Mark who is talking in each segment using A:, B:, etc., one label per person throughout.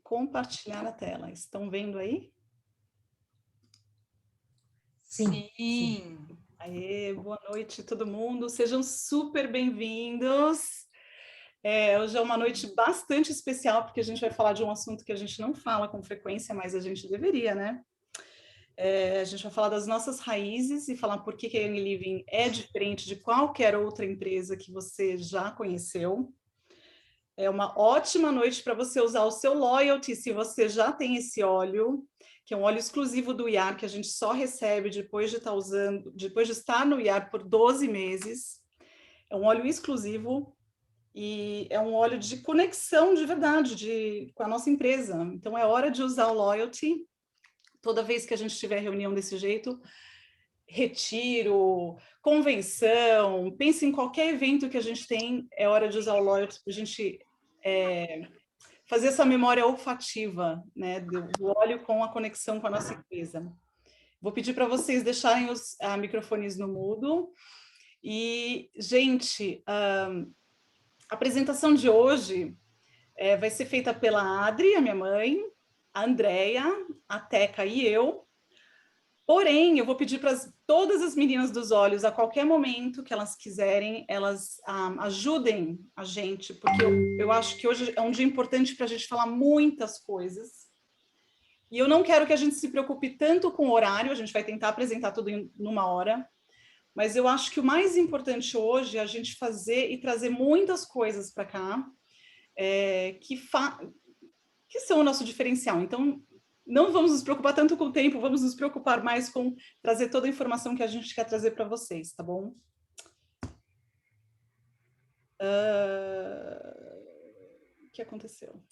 A: compartilhar a tela. Estão vendo aí?
B: Sim. Sim.
A: Aê, boa noite todo mundo, sejam super bem-vindos. Hoje é uma noite bastante especial, porque a gente vai falar de um assunto que a gente não fala com frequência, mas a gente deveria, né? A gente vai falar das nossas raízes e falar por que a Young Living é diferente de qualquer outra empresa que você já conheceu. É uma ótima noite para você usar o seu Loyalty, se você já tem esse óleo, que é um óleo exclusivo do IAR, que a gente só recebe depois de estar usando, depois de estar no IAR por 12 meses. É um óleo exclusivo e é um óleo de conexão de verdade com a nossa empresa. Então é hora de usar o Loyalty. Toda vez que a gente tiver reunião desse jeito, retiro, convenção, pense em qualquer evento que a gente tem, é hora de usar o Loyalty para a gente fazer essa memória olfativa, né, do óleo com a conexão com a nossa empresa. Vou pedir para vocês deixarem os microfones no mudo. E, gente, a apresentação de hoje vai ser feita pela Adri, a minha mãe, a Andrea, a Teca e eu. Porém, eu vou pedir para todas as meninas dos olhos, a qualquer momento que elas quiserem, elas ajudem a gente, porque eu acho que hoje é um dia importante para a gente falar muitas coisas. E eu não quero que a gente se preocupe tanto com o horário, a gente vai tentar apresentar tudo em uma hora, mas eu acho que o mais importante hoje é a gente fazer e trazer muitas coisas para cá, que são o nosso diferencial. Então, não vamos nos preocupar tanto com o tempo, vamos nos preocupar mais com trazer toda a informação que a gente quer trazer para vocês, tá bom? O que aconteceu?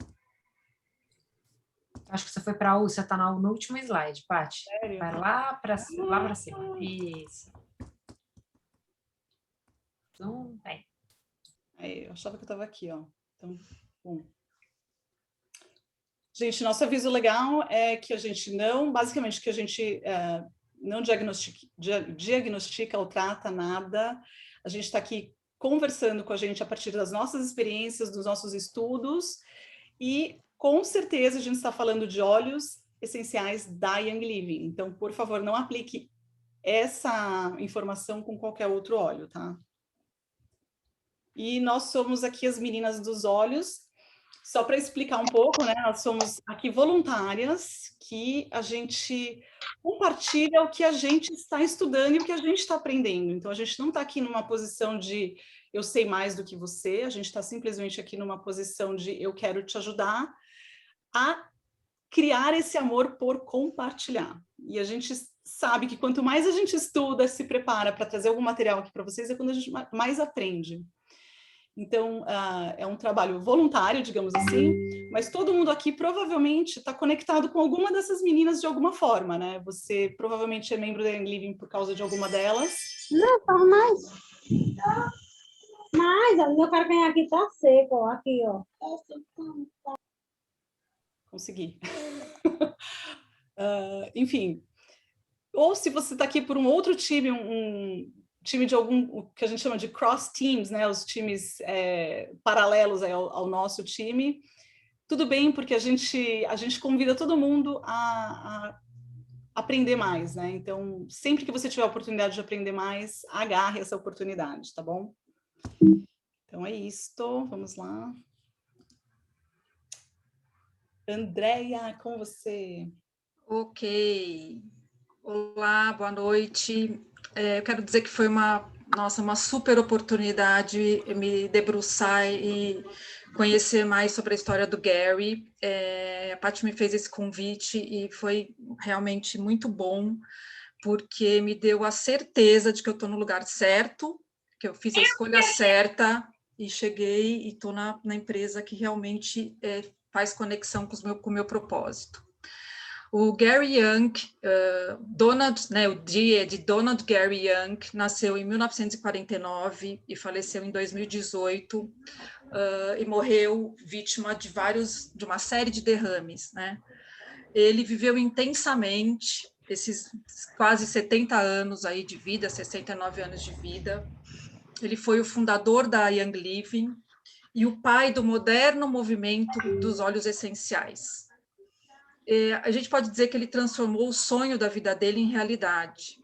B: Acho que você foi para você está no último slide, Paty.
A: Sério?
B: Vai lá para cima. Isso. Então, bem.
A: Aí, eu achava que eu estava aqui, ó. Então, bom. Gente, nosso aviso legal é que a gente não, basicamente, que a gente não diagnostica ou trata nada. A gente está aqui conversando com a gente a partir das nossas experiências, dos nossos estudos, e com certeza a gente está falando de óleos essenciais da Young Living. Então, por favor, não aplique essa informação com qualquer outro óleo, tá? E nós somos aqui as meninas dos óleos. Só para explicar um pouco, né? Nós somos aqui voluntárias que a gente compartilha o que a gente está estudando e o que a gente está aprendendo. Então, a gente não está aqui numa posição de eu sei mais do que você, a gente está simplesmente aqui numa posição de eu quero te ajudar a criar esse amor por compartilhar. E a gente sabe que quanto mais a gente estuda, se prepara para trazer algum material aqui para vocês, é quando a gente mais aprende. Então, é um trabalho voluntário, digamos assim, mas todo mundo aqui provavelmente está conectado com alguma dessas meninas de alguma forma, né? Você provavelmente é membro da Young Living por causa de alguma delas.
C: Não, fala mais. Mais, o meu carcanhar aqui tá seco, ó, aqui, ó.
A: Consegui. Enfim, ou se você está aqui por um outro time, um time de algum, o que a gente chama de cross teams, né, os times paralelos ao nosso time, tudo bem, porque a gente convida todo mundo a aprender mais, né? Então, sempre que você tiver a oportunidade de aprender mais, agarre essa oportunidade, tá bom? Então é isto, vamos lá. Andréia, com você.
D: Ok. Olá, boa noite. Eu quero dizer que foi uma super oportunidade me debruçar e conhecer mais sobre a história do Gary. A Paty me fez esse convite e foi realmente muito bom, porque me deu a certeza de que eu estou no lugar certo, que eu fiz a escolha certa e cheguei e estou na empresa que realmente faz conexão com o meu propósito. O Gary Young, o dia de Donald Gary Young, nasceu em 1949 e faleceu em 2018 e morreu vítima de uma série de derrames, né? Ele viveu intensamente esses quase 70 anos aí de vida, 69 anos de vida. Ele foi o fundador da Young Living e o pai do moderno movimento dos óleos essenciais. a gente pode dizer que ele transformou o sonho da vida dele em realidade.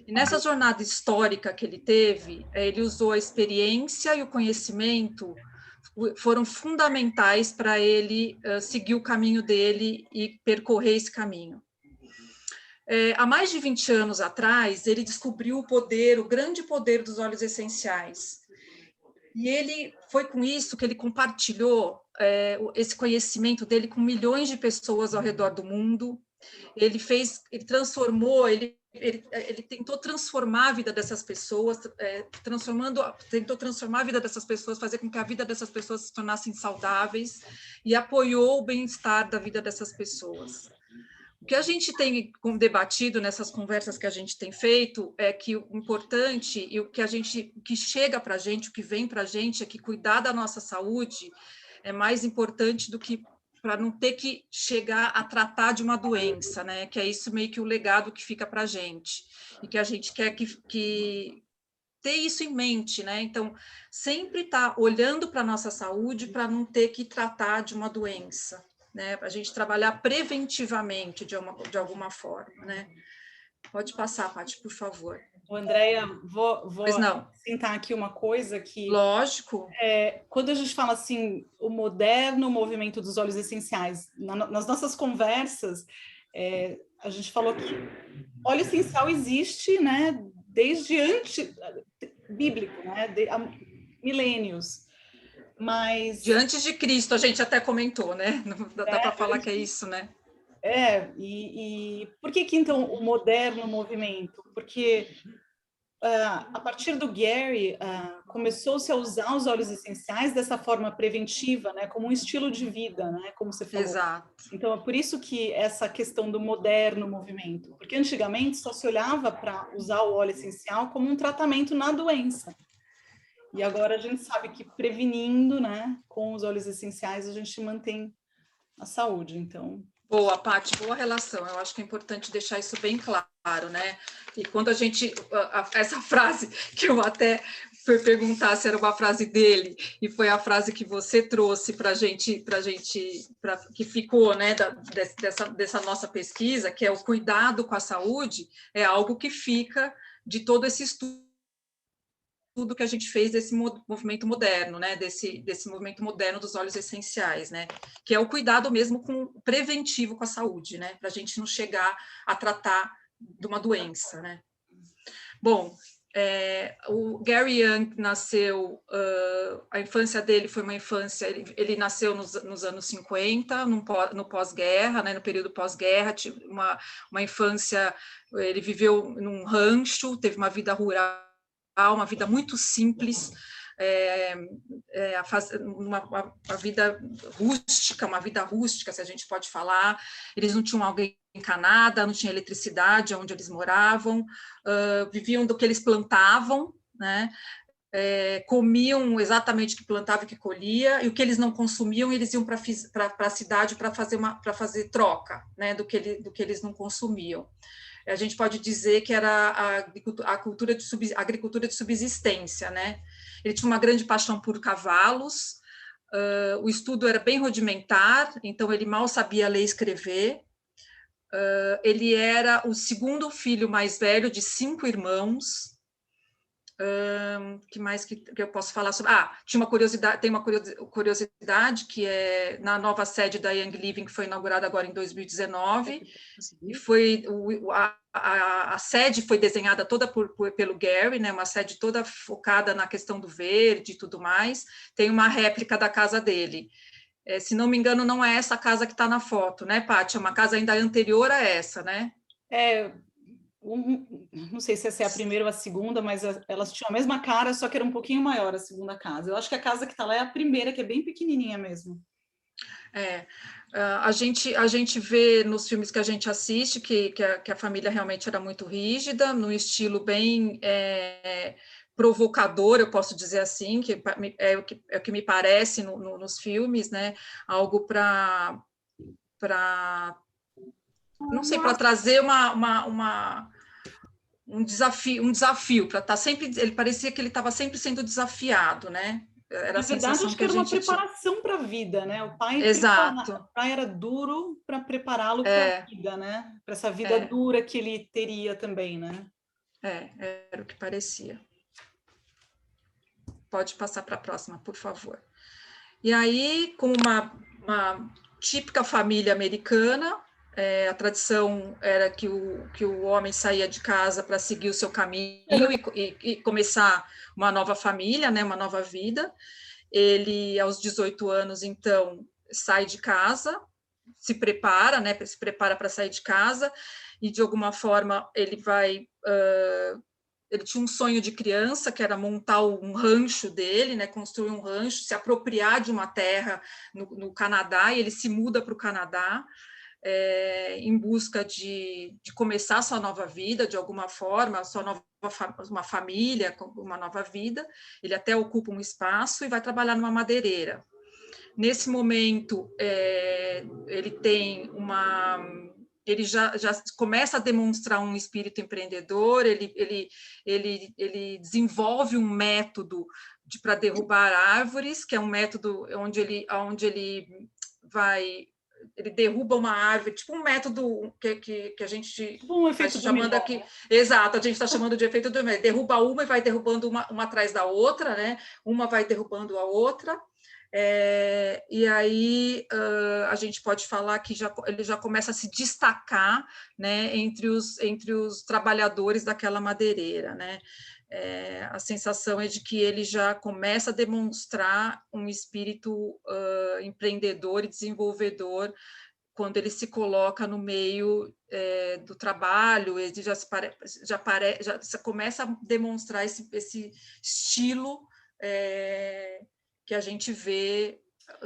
D: E nessa jornada histórica que ele teve, ele usou a experiência e o conhecimento foram fundamentais para ele seguir o caminho dele e percorrer esse caminho. Há mais de 20 anos atrás, ele descobriu o poder, o grande poder dos óleos essenciais. E ele foi com isso que ele compartilhou esse conhecimento dele com milhões de pessoas ao redor do mundo. Ele transformou, ele tentou transformar a vida dessas pessoas, tentou transformar a vida dessas pessoas, fazer com que a vida dessas pessoas se tornassem saudáveis e apoiou o bem-estar da vida dessas pessoas. O que a gente tem debatido nessas conversas que a gente tem feito é que o importante e o que chega para a gente, o que vem para a gente é que cuidar da nossa saúde é mais importante do que para não ter que chegar a tratar de uma doença, né? Que é isso meio que o legado que fica para a gente e que a gente quer que ter isso em mente, né? Então, sempre estar olhando para a nossa saúde para não ter que tratar de uma doença, né? A gente trabalhar preventivamente de alguma forma, né? Pode passar, Paty, por favor.
A: Andréia, vou acrescentar aqui uma coisa que...
D: Lógico.
A: Quando a gente fala assim, o moderno movimento dos óleos essenciais, nas nossas conversas, a gente falou que óleo essencial existe, né? Desde bíblico, né? Há milênios. Mas...
D: De antes de Cristo, a gente até comentou, né? Dá para falar que é isso, né?
A: E por que então o moderno movimento? Porque a partir do Gary, começou-se a usar os óleos essenciais dessa forma preventiva, né? Como um estilo de vida, né? Como você falou.
D: Exato.
A: Então, é por isso que essa questão do moderno movimento. Porque antigamente só se olhava para usar o óleo essencial como um tratamento na doença. E agora a gente sabe que prevenindo, né, com os óleos essenciais, a gente mantém a saúde, então...
D: Boa, Paty, boa relação. Eu acho que é importante deixar isso bem claro, né? E quando a gente... Essa frase que eu até fui perguntar se era uma frase dele, e foi a frase que você trouxe para a gente, que ficou, né, dessa nossa pesquisa, que é o cuidado com a saúde, é algo que fica de todo esse estudo que a gente fez desse movimento moderno, né, desse movimento moderno dos óleos essenciais, né, que é o cuidado mesmo preventivo com a saúde, né, para a gente não chegar a tratar de uma doença, né. Bom, o Gary Young nasceu, a infância dele foi uma infância, ele nasceu nos anos 50, no pós-guerra, né, no período pós-guerra, uma infância, ele viveu num rancho, teve uma vida rural, uma vida muito simples, uma vida rústica, se a gente pode falar. Eles não tinham alguém encanada, não tinha eletricidade onde eles moravam, viviam do que eles plantavam, né? Comiam exatamente o que plantava e o que colhia, e o que eles não consumiam, eles iam para a cidade para fazer troca, né, do que eles não consumiam. A gente pode dizer que era a agricultura de subsistência, né? Ele tinha uma grande paixão por cavalos, o estudo era bem rudimentar, então ele mal sabia ler e escrever. Ele era o segundo filho mais velho de 5 irmãos. Que mais que eu posso falar sobre? Tem uma curiosidade que é na nova sede da Young Living, que foi inaugurada agora em 2019, e a sede foi desenhada toda pelo Gary, né? Uma sede toda focada na questão do verde e tudo mais. Tem uma réplica da casa dele. Se não me engano, não é essa casa que está na foto, né, Paty? É uma casa ainda anterior a essa, né?
A: Não sei se essa é a primeira ou a segunda, mas elas tinham a mesma cara, só que era um pouquinho maior a segunda casa. Eu acho que a casa que está lá é a primeira, que é bem pequenininha mesmo.
D: A gente vê nos filmes que a gente assiste que a família realmente era muito rígida, num estilo bem provocador, eu posso dizer assim, que é o que me parece nos filmes, né? Algo para não sei, para trazer um desafio para estar sempre. Ele parecia que ele estava sempre sendo desafiado, né? Era
A: Na
D: a
A: verdade,
D: sensação
A: acho
D: que
A: que
D: a
A: era uma
D: gente tinha.
A: preparação para a vida, né? O pai,
D: Exato,
A: o pai era duro para prepará-lo para a
D: é,
A: vida, né? Para essa vida
D: é,
A: dura que ele teria também, né?
D: era o que parecia. Pode passar para a próxima, por favor. E aí, com uma típica família americana, a tradição era que o homem saía de casa para seguir o seu caminho e começar uma nova família, né, uma nova vida. Ele, aos 18 anos, então, sai de casa, se prepara, né, se prepara para sair de casa, e, de alguma forma, ele vai... ele tinha um sonho de criança, que era montar um rancho dele, né, construir um rancho, se apropriar de uma terra no Canadá, e ele se muda para o Canadá, em busca de começar sua nova vida, de alguma forma, uma família, uma nova vida. Ele até ocupa um espaço e vai trabalhar numa madeireira. Nesse momento, ele tem ele já começa a demonstrar um espírito empreendedor, ele desenvolve um método para derrubar árvores, que é um método onde ele derruba uma árvore, tipo um método que a gente
A: Um
D: está
A: efeito
D: chamando
A: dominó.
D: aqui. Exato, a gente está chamando de efeito dominó. Derruba uma e vai derrubando uma atrás da outra, né? Uma vai derrubando a outra. E aí a gente pode falar que ele já começa a se destacar, né, entre os trabalhadores daquela madeireira, né? A sensação é de que ele já começa a demonstrar um espírito empreendedor e desenvolvedor quando ele se coloca no meio do trabalho. Ele já começa a demonstrar esse estilo que a gente vê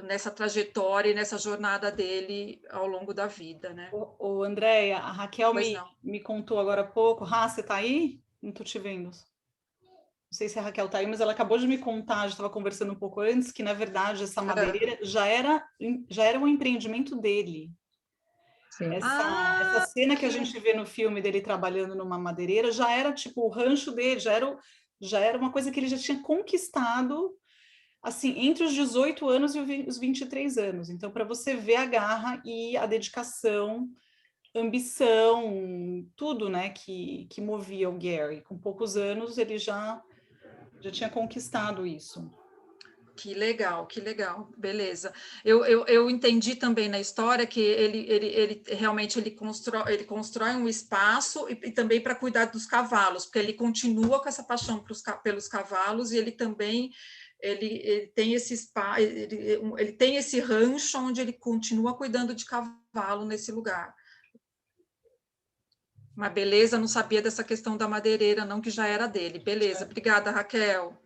D: nessa trajetória e nessa jornada dele ao longo da vida, né?
A: Ô, Andréia, a Raquel
D: Pois
A: me contou agora há pouco. Você está aí? Não estou te vendo. Não sei se a Raquel está aí, mas ela acabou de me contar, já estava conversando um pouco antes, que, na verdade, essa madeireira já era um empreendimento dele. Essa cena que a gente vê no filme dele trabalhando numa madeireira já era tipo o rancho dele, já era uma coisa que ele já tinha conquistado assim, entre os 18 anos e os 23 anos. Então, para você ver a garra e a dedicação, ambição, tudo, né, que movia o Gary. Com poucos anos, ele já tinha conquistado isso.
D: Que legal, beleza. Eu entendi também na história que ele realmente ele constrói um espaço e também para cuidar dos cavalos, porque ele continua com essa paixão pelos cavalos, e ele também ele tem ele tem esse rancho onde ele continua cuidando de cavalo nesse lugar. Mas beleza, não sabia dessa questão da madeireira, não, que já era dele. Beleza, obrigada, Raquel.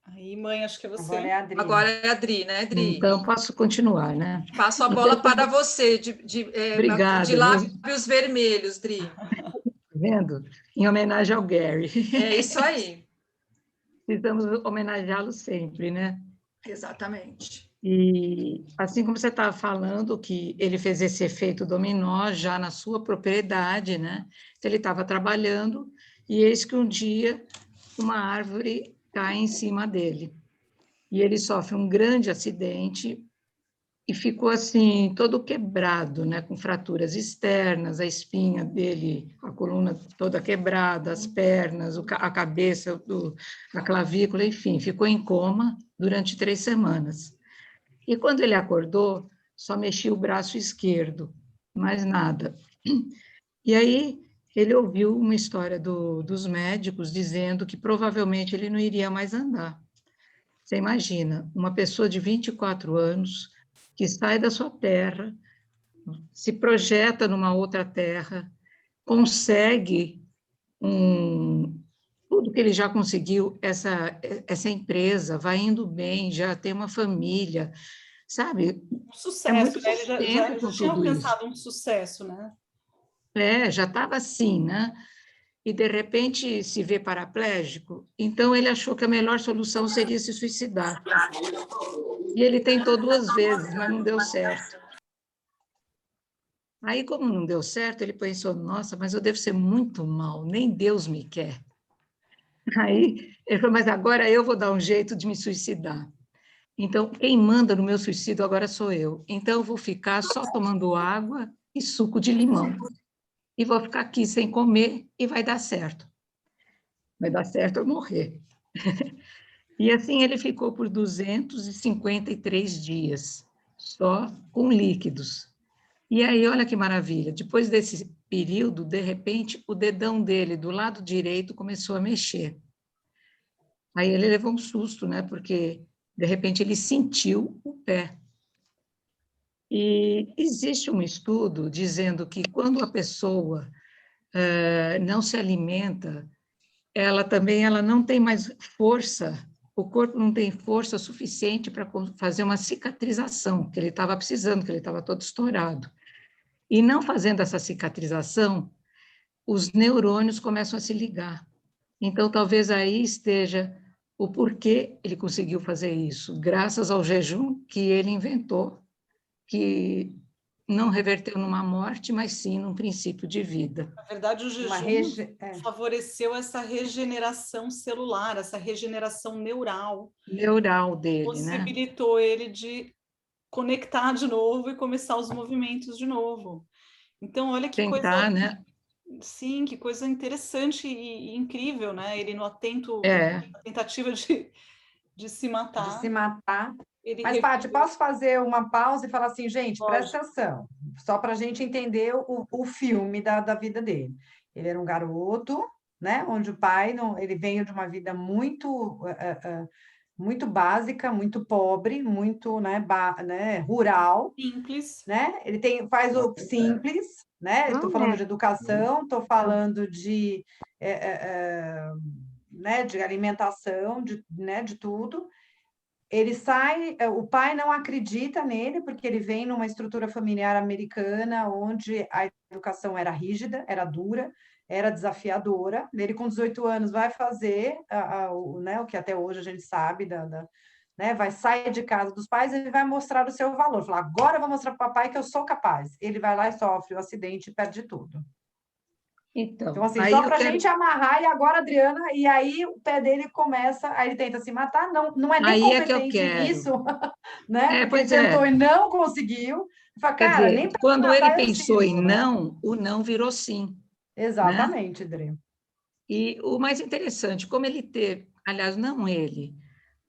A: Aí, mãe, acho que é você.
D: Agora é a Adri, né, Adri?
E: Então, posso continuar, né?
D: Passo a bola para você,
E: Obrigada,
D: de lábios vermelhos, Dri.
E: Vendo? Em homenagem ao Gary.
D: É isso aí.
E: Precisamos homenageá-lo sempre, né?
D: Exatamente.
E: E assim como você estava falando que ele fez esse efeito dominó já na sua propriedade, né? Ele estava trabalhando e eis que um dia uma árvore cai em cima dele. E ele sofre um grande acidente e ficou assim, todo quebrado, né? Com fraturas externas, a espinha dele, a coluna toda quebrada, as pernas, a cabeça, a clavícula, enfim, ficou em coma durante 3 semanas. E quando ele acordou, só mexia o braço esquerdo, mais nada. E aí ele ouviu uma história dos médicos dizendo que provavelmente ele não iria mais andar. Você imagina, uma pessoa de 24 anos que sai da sua terra, se projeta numa outra terra, consegue tudo que ele já conseguiu, essa empresa, vai indo bem, já tem uma família, sabe?
A: Um sucesso,
E: é muito
A: né? Ele já tinha alcançado um sucesso, né?
E: Já estava assim, né? E, de repente, se vê paraplégico, então ele achou que a melhor solução seria se suicidar. E ele tentou 2 vezes, mas não deu certo. Aí, como não deu certo, ele pensou, nossa, mas eu devo ser muito mal, nem Deus me quer. Aí ele falou, mas agora eu vou dar um jeito de me suicidar. Então, quem manda no meu suicídio agora sou eu. Então, eu vou ficar só tomando água e suco de limão. E vou ficar aqui sem comer e vai dar certo. Vai dar certo eu morrer. E assim ele ficou por 253 dias, só com líquidos. E aí, olha que maravilha, depois desse período, de repente, o dedão dele, do lado direito, começou a mexer. Aí ele levou um susto, né? Porque, de repente, ele sentiu o pé. E existe um estudo dizendo que quando a pessoa não se alimenta, ela não tem mais força, o corpo não tem força suficiente para fazer uma cicatrização, que ele estava precisando, que ele estava todo estourado. E não fazendo essa cicatrização, os neurônios começam a se ligar. Então, talvez aí esteja o porquê ele conseguiu fazer isso, graças ao jejum que ele inventou, que não reverteu numa morte, mas sim num princípio de vida.
A: Na verdade, o jejum favoreceu essa regeneração celular, essa regeneração neural.
E: Neural dele,
A: possibilitou ele de conectar de novo e começar os movimentos de novo. Então, olha que coisa...
E: né?
A: Sim, que coisa interessante e incrível, né? Ele no tentativa de se matar.
F: De se matar. Mas, Paty, posso fazer uma pausa e falar assim, gente, presta atenção, só para a gente entender o filme da vida dele. Ele era um garoto, né? Onde o pai, ele veio de uma vida muito básica, muito pobre, muito rural.
A: Simples.
F: Né? Ele faz o simples, né? Estou falando de educação, estou falando de alimentação, de tudo. Ele sai, o pai não acredita nele, porque ele vem numa estrutura familiar americana, onde a educação era rígida, era dura, era desafiadora. Ele, com 18 anos, vai fazer o que até hoje a gente sabe, vai sair de casa dos pais e vai mostrar o seu valor. Falar, agora eu vou mostrar para o papai que eu sou capaz. Ele vai lá e sofre o acidente e perde tudo. Então assim, só para a gente amarrar, e agora, Adriana, e aí o pé dele começa, aí ele tenta se matar, não é nem competente nisso, né? Porque ele tentou e não conseguiu. Fala, cara,
E: dizer,
F: nem
E: quando ele pensou em não, o não virou sim.
F: Exatamente, né? Adri.
E: E o mais interessante, como ele teve, aliás, não ele,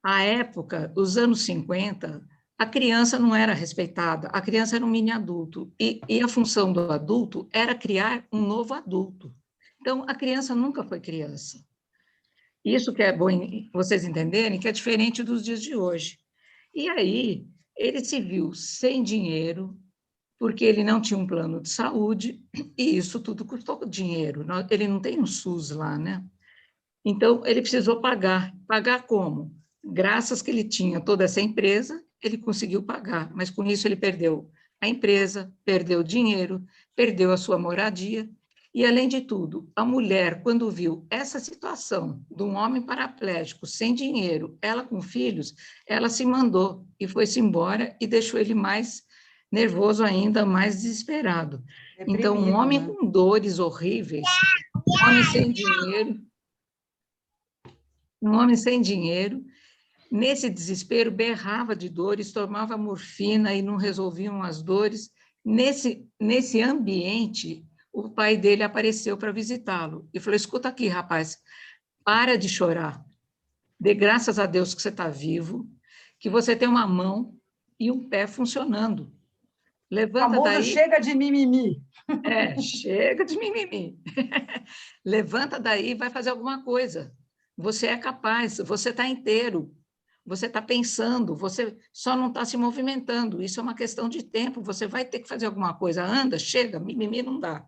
E: à época, os anos 50, a criança não era respeitada, a criança era um mini adulto, e a função do adulto era criar um novo adulto. Então, a criança nunca foi criança. Isso que é bom vocês entenderem, que é diferente dos dias de hoje. E aí, ele se viu sem dinheiro, porque ele não tinha um plano de saúde, e isso tudo custou dinheiro. Ele não tem um SUS lá, né? Então, ele precisou pagar. Pagar como? Graças que ele tinha toda essa empresa, ele conseguiu pagar, mas com isso ele perdeu a empresa, perdeu o dinheiro, perdeu a sua moradia, e além de tudo, a mulher, quando viu essa situação de um homem paraplégico, sem dinheiro, ela com filhos, ela se mandou e foi-se embora e deixou ele mais nervoso ainda, mais desesperado. Então, um homem com dores horríveis, um homem sem dinheiro, nesse desespero, berrava de dores, tomava morfina e não resolviam as dores. Nesse ambiente, o pai dele apareceu para visitá-lo e falou, escuta aqui, rapaz, para de chorar. Dê graças a Deus que você está vivo, que você tem uma mão e um pé funcionando. Levanta daí.
F: Chega de mimimi.
E: Chega de mimimi. Levanta daí e vai fazer alguma coisa. Você é capaz, você está inteiro. Você está pensando, você só não está se movimentando. Isso é uma questão de tempo, você vai ter que fazer alguma coisa. Anda, chega, mimimi não dá.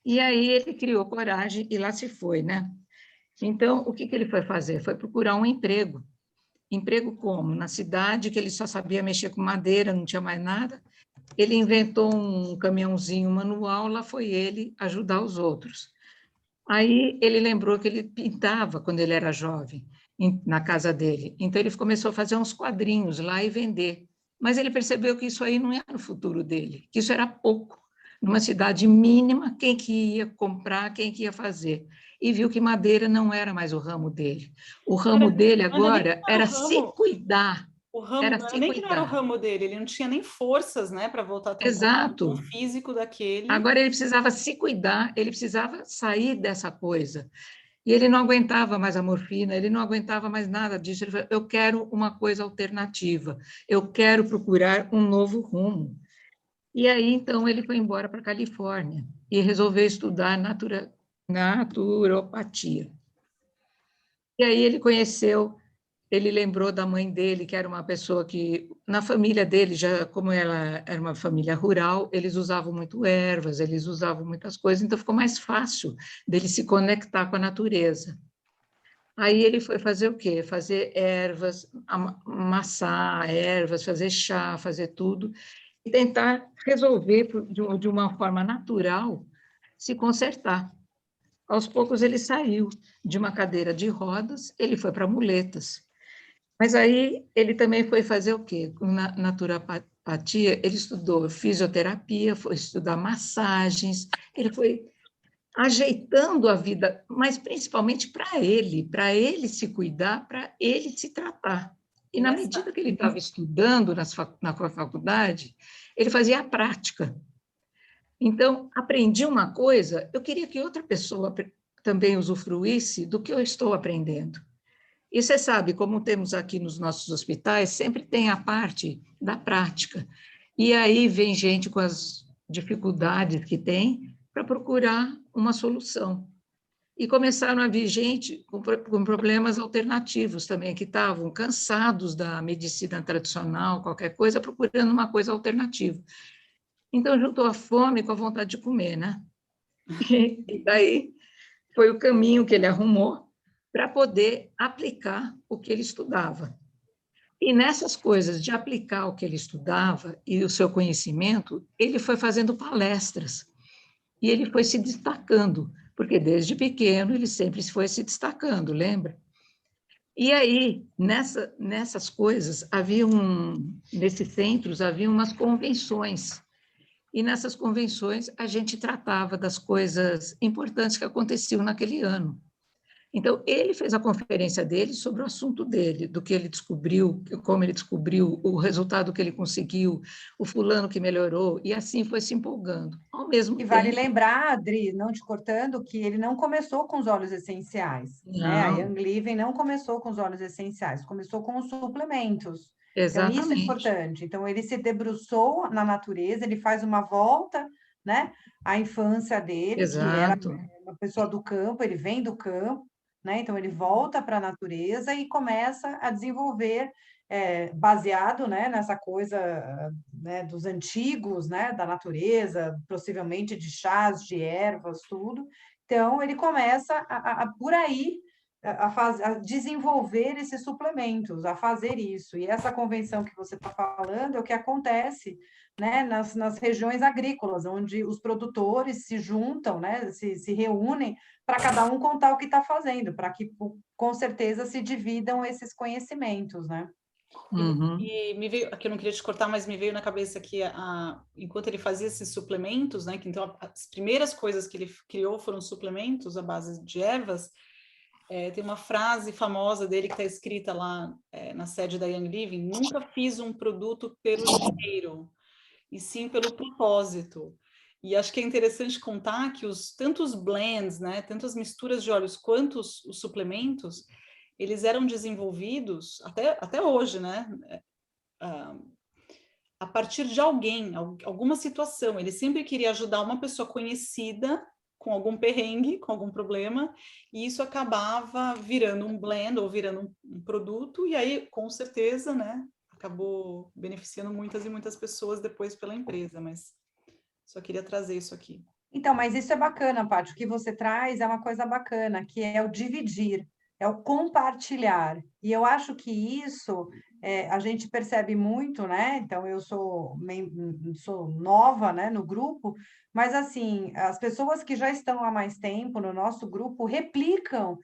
E: E aí ele criou coragem e lá se foi, né? Então, o que ele foi fazer? Foi procurar um emprego. Emprego como? Na cidade, que ele só sabia mexer com madeira, não tinha mais nada. Ele inventou um caminhãozinho manual, lá foi ele ajudar os outros. Aí ele lembrou que ele pintava quando ele era jovem, na casa dele. Então, ele começou a fazer uns quadrinhos lá e vender. Mas ele percebeu que isso aí não era o futuro dele, que isso era pouco. Numa cidade mínima, quem que ia comprar, quem que ia fazer? e viu que madeira não era mais o ramo dele. O ramo dele agora era se cuidar.
A: O ramo,
E: Era
A: não era
E: se
A: nem que não era o
E: cuidar.
A: ramo dele, ele não tinha nem forças, né, para voltar a ter
E: Exato.
A: um físico daquele.
E: Agora ele precisava se cuidar, ele precisava sair dessa coisa. E ele não aguentava mais a morfina, ele não aguentava mais nada disso. Ele falou, eu quero uma coisa alternativa, eu quero procurar um novo rumo. E aí, então, ele foi embora para a Califórnia e resolveu estudar naturopatia. E aí ele conheceu, ele lembrou da mãe dele, que era uma pessoa que, na família dele, já como ela era uma família rural, eles usavam muito ervas, eles usavam muitas coisas, então ficou mais fácil dele se conectar com a natureza. Aí ele foi fazer o quê? Fazer ervas, amassar ervas, fazer chá, fazer tudo, e tentar resolver de uma forma natural, se consertar. Aos poucos ele saiu de uma cadeira de rodas, ele foi para muletas. Mas aí ele também foi fazer o quê? Na naturopatia, ele estudou fisioterapia, foi estudar massagens, ele foi ajeitando a vida, mas principalmente para ele se cuidar, para ele se tratar. E na medida que ele estava estudando na faculdade, ele fazia a prática. Então, aprendi uma coisa, eu queria que outra pessoa também usufruísse do que eu estou aprendendo. E você sabe, como temos aqui nos nossos hospitais, sempre tem a parte da prática. E aí vem gente com as dificuldades que tem para procurar uma solução. E começaram a vir gente com problemas alternativos também, que estavam cansados da medicina tradicional, qualquer coisa, procurando uma coisa alternativa. Então, juntou a fome com a vontade de comer, né? E daí foi o caminho que ele arrumou para poder aplicar o que ele estudava. E nessas coisas de aplicar o que ele estudava e o seu conhecimento, ele foi fazendo palestras. E ele foi se destacando, porque desde pequeno ele sempre foi se destacando, lembra? E aí, nessas coisas, nesses centros, havia umas convenções. E nessas convenções, a gente tratava das coisas importantes que aconteciam naquele ano. Então, ele fez a conferência dele sobre o assunto dele, do que ele descobriu, como ele descobriu, o resultado que ele conseguiu, o fulano que melhorou, e assim foi se empolgando. Ao mesmo tempo...
F: E vale lembrar, Adri, não te cortando, que ele não começou com os óleos essenciais, né? A Young Living não começou com os óleos essenciais, começou com os suplementos.
E: Exatamente.
F: Então, isso é importante. Então, ele se debruçou na natureza, ele faz uma volta, né, à infância dele,
E: Exato.
F: que era uma pessoa do campo, ele vem do campo, né? Então, ele volta para a natureza e começa a desenvolver, baseado, né, nessa coisa, né, dos antigos, né, da natureza, possivelmente de chás, de ervas, tudo. Então, ele começa por aí a desenvolver esses suplementos, a fazer isso. E essa convenção que você está falando é o que acontece, né, nas regiões agrícolas, onde os produtores se juntam, né, se reúnem para cada um contar o que está fazendo, para que, com certeza, se dividam esses conhecimentos, né?
E: Uhum.
A: E me veio, aqui eu não queria te cortar, mas me veio na cabeça que enquanto ele fazia esses suplementos, né, que então as primeiras coisas que ele criou foram suplementos à base de ervas. Tem uma frase famosa dele que está escrita lá na sede da Young Living: nunca fiz um produto pelo cheiro, e sim pelo propósito. E acho que é interessante contar que tanto os blends, né, tanto as misturas de óleos quanto os suplementos, eles eram desenvolvidos, até hoje, né, a partir de alguma situação. Ele sempre queria ajudar uma pessoa conhecida com algum perrengue, com algum problema, e isso acabava virando um blend ou virando um produto, e aí, com certeza, né, acabou beneficiando muitas e muitas pessoas depois pela empresa, mas só queria trazer isso aqui.
F: Então, mas isso é bacana, Paty, o que você traz é uma coisa bacana, que é o dividir, é o compartilhar. E eu acho que isso a gente percebe muito, né? Então, eu sou nova, né, no grupo, mas, assim, as pessoas que já estão há mais tempo no nosso grupo replicam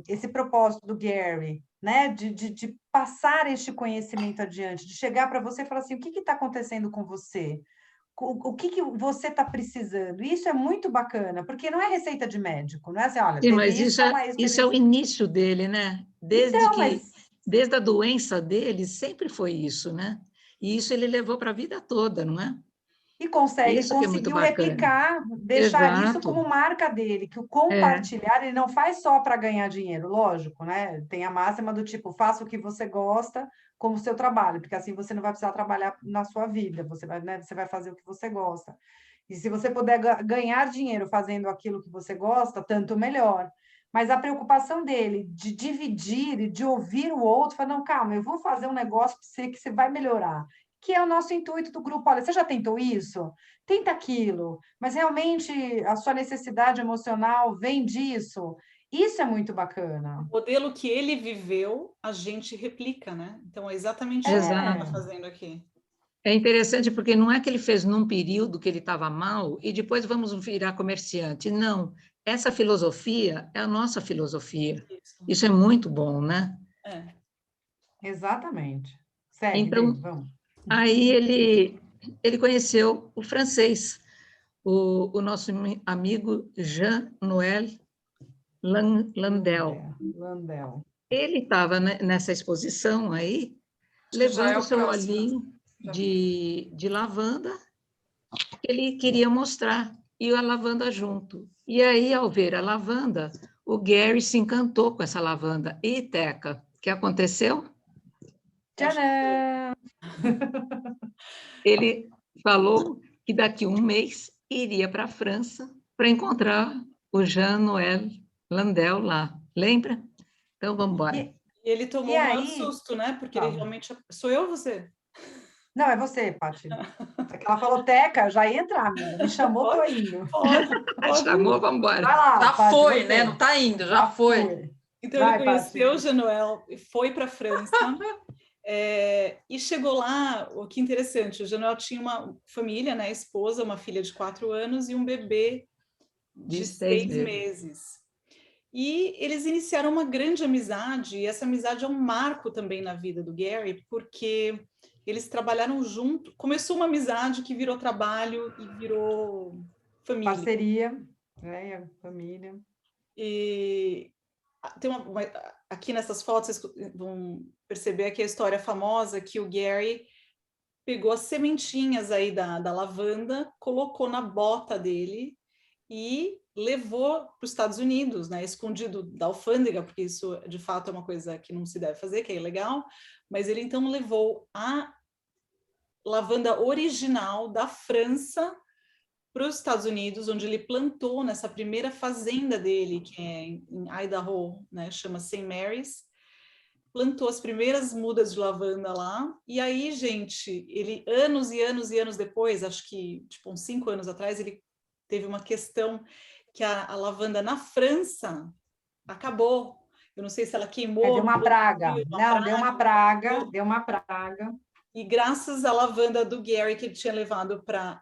F: esse propósito do Gary, né? De passar este conhecimento adiante, de chegar para você e falar assim, o que está acontecendo com você? o que você está precisando. Isso é muito bacana, porque não é receita de médico, não é assim, olha,
E: Sim,
F: teve
E: mas
F: toma isso,
E: isso
F: teve
E: é o início dele, né?
F: Então, mas
E: Desde a doença dele, sempre foi isso, né? E isso ele levou para a vida toda, não é?
F: e
E: Isso que é muito
F: conseguiu
E: bacana.
F: replicar, deixar isso
E: Exato.
F: como marca dele, que o
E: É,
F: compartilhar ele não faz só para ganhar dinheiro, lógico, né? Tem a máxima do tipo, faça o que você gosta como seu trabalho, porque assim você não vai precisar trabalhar na sua vida, você vai, né, você vai fazer o que você gosta. E se você puder ganhar dinheiro fazendo aquilo que você gosta, tanto melhor. Mas a preocupação dele de dividir e de ouvir o outro, falar, não, calma, eu vou fazer um negócio para você que você vai melhorar, que é o nosso intuito do grupo. Olha, você já tentou isso? Tenta aquilo, mas realmente a sua necessidade emocional vem disso. Isso é muito bacana.
A: O modelo que ele viveu, a gente replica, né? Então, é exatamente isso que ele está
E: exato.
A: fazendo aqui.
E: É interessante porque não é que ele fez num período que ele estava mal e depois vamos virar comerciante. Não. Essa filosofia é a nossa filosofia. Isso é muito bom, né?
A: É.
F: Exatamente. Segue, Dê,
E: Então,
F: vamos.
E: aí ele conheceu o francês, o nosso amigo Jean-Noël Landel.
F: Landel.
E: Ele estava nessa exposição aí,
D: que já é
E: levando
D: o
E: seu
D: próximo.
E: olhinho de lavanda que ele queria mostrar, e a lavanda junto. E aí, ao ver a lavanda, o Gary se encantou com essa lavanda. E, Teca, o que aconteceu?
F: Tcharam!
E: Ele falou que daqui a um mês iria para a França para encontrar o Jean-Noël Landel lá. Lembra? Então, vamos embora.
A: E ele tomou
F: E
A: o maior
F: aí,
A: susto, né? Porque ele
F: fala.
A: realmente... Sou eu ou você?
F: Não, é você, Paty. É que ela falou Teca, já ia entrar, amiga. Me chamou, tô indo.
A: Pode.
E: Chamou, vamos embora.
F: Vai lá,
D: Já
F: Paty,
D: foi,
F: você.
D: né? Não está indo, já foi.
A: Então,
F: Vai,
A: ele conheceu o
F: Paty.
A: Jean-Noël, foi para a França, e chegou lá, o que interessante, o Jean-Noël tinha uma família, né, esposa, uma filha de 4 anos e um bebê de 6 meses. E eles iniciaram uma grande amizade, e essa amizade é um marco também na vida do Gary, porque eles trabalharam junto, começou uma amizade que virou trabalho e virou família.
F: Parceria, né? Família.
A: E tem aqui nessas fotos, vocês vão perceber aqui a história famosa que o Gary pegou as sementinhas aí da lavanda, colocou na bota dele e levou para os Estados Unidos, né, escondido da alfândega, porque isso de fato é uma coisa que não se deve fazer, que é ilegal, mas ele então levou a lavanda original da França para os Estados Unidos, onde ele plantou nessa primeira fazenda dele, que é em Idaho, né, chama St. Mary's, plantou as primeiras mudas de lavanda lá, e aí, gente, ele anos e anos e anos depois, acho que tipo uns 5 anos atrás, ele teve uma questão que a lavanda na França acabou. Eu não sei se ela queimou.
F: Deu uma praga. Não, deu uma praga, deu uma praga.
A: E graças à lavanda do Gary, que ele tinha levado para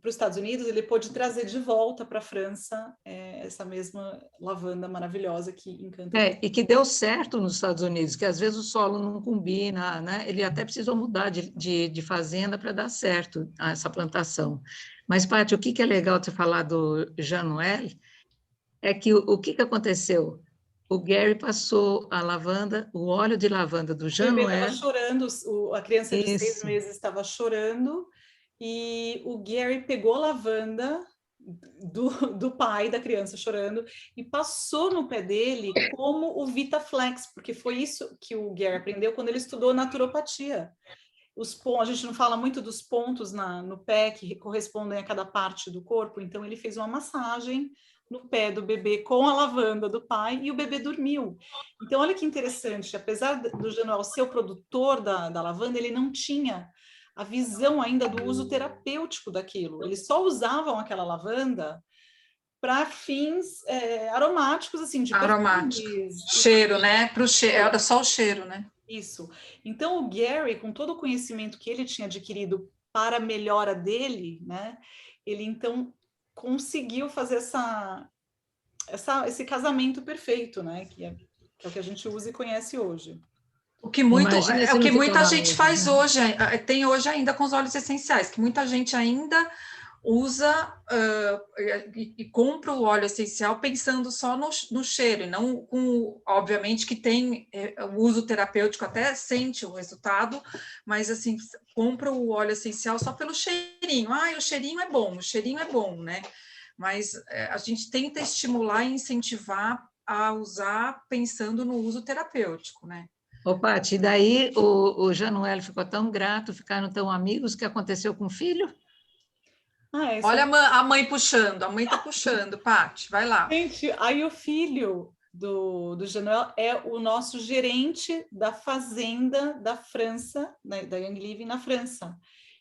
A: os Estados Unidos, ele pôde trazer de volta para a França essa mesma lavanda maravilhosa que encanta.
E: E que deu certo nos Estados Unidos, que às vezes o solo não combina, né? Ele até precisou mudar de fazenda para dar certo essa plantação. Mas, Paty, o que é legal de falar do Jean-Noël é que o que aconteceu? O Gary passou a lavanda, o óleo de lavanda do Jean-Noël.
A: O bebê estava chorando, a criança de
E: Isso.
A: 6 meses estava chorando, e o Gary pegou a lavanda do pai da criança chorando e passou no pé dele como o VitaFlex, porque foi isso que o Gary aprendeu quando ele estudou naturopatia. A gente não fala muito dos pontos no pé que correspondem a cada parte do corpo, então ele fez uma massagem no pé do bebê com a lavanda do pai e o bebê dormiu. Então, olha que interessante, apesar do Jean-Noël ser o produtor da lavanda, ele não tinha a visão ainda do uso terapêutico daquilo. Eles só usavam aquela lavanda para fins aromáticos, assim, de
D: aromático.
A: perfumes,
D: Cheiro, né? Pro cheiro, era só o cheiro, né?
A: Isso. Então, o Gary, com todo o conhecimento que ele tinha adquirido para a melhora dele, né, ele então conseguiu fazer esse casamento perfeito, né, que é o que a gente usa e conhece hoje.
D: O que, muito,
E: Imagina se
D: é o
E: não
D: que
E: se
D: muita
E: toma
D: gente
E: mesmo,
D: faz
E: né?
D: hoje, tem hoje ainda com os óleos essenciais, que muita gente ainda usa e compra o óleo essencial pensando só no cheiro, e não com, obviamente, que tem o uso terapêutico, até sente o resultado, mas assim, compra o óleo essencial só pelo cheirinho. Ah, o cheirinho é bom, né? Mas a gente tenta estimular e incentivar a usar pensando no uso terapêutico, né?
E: Ô, Paty, e daí o Januel ficou tão grato, ficaram tão amigos, o que aconteceu com o filho?
A: Isso
D: Olha a mãe puxando, a mãe está puxando, Paty, vai lá.
A: Gente, aí o filho do Januel é o nosso gerente da fazenda da França, né, da Young Living na França.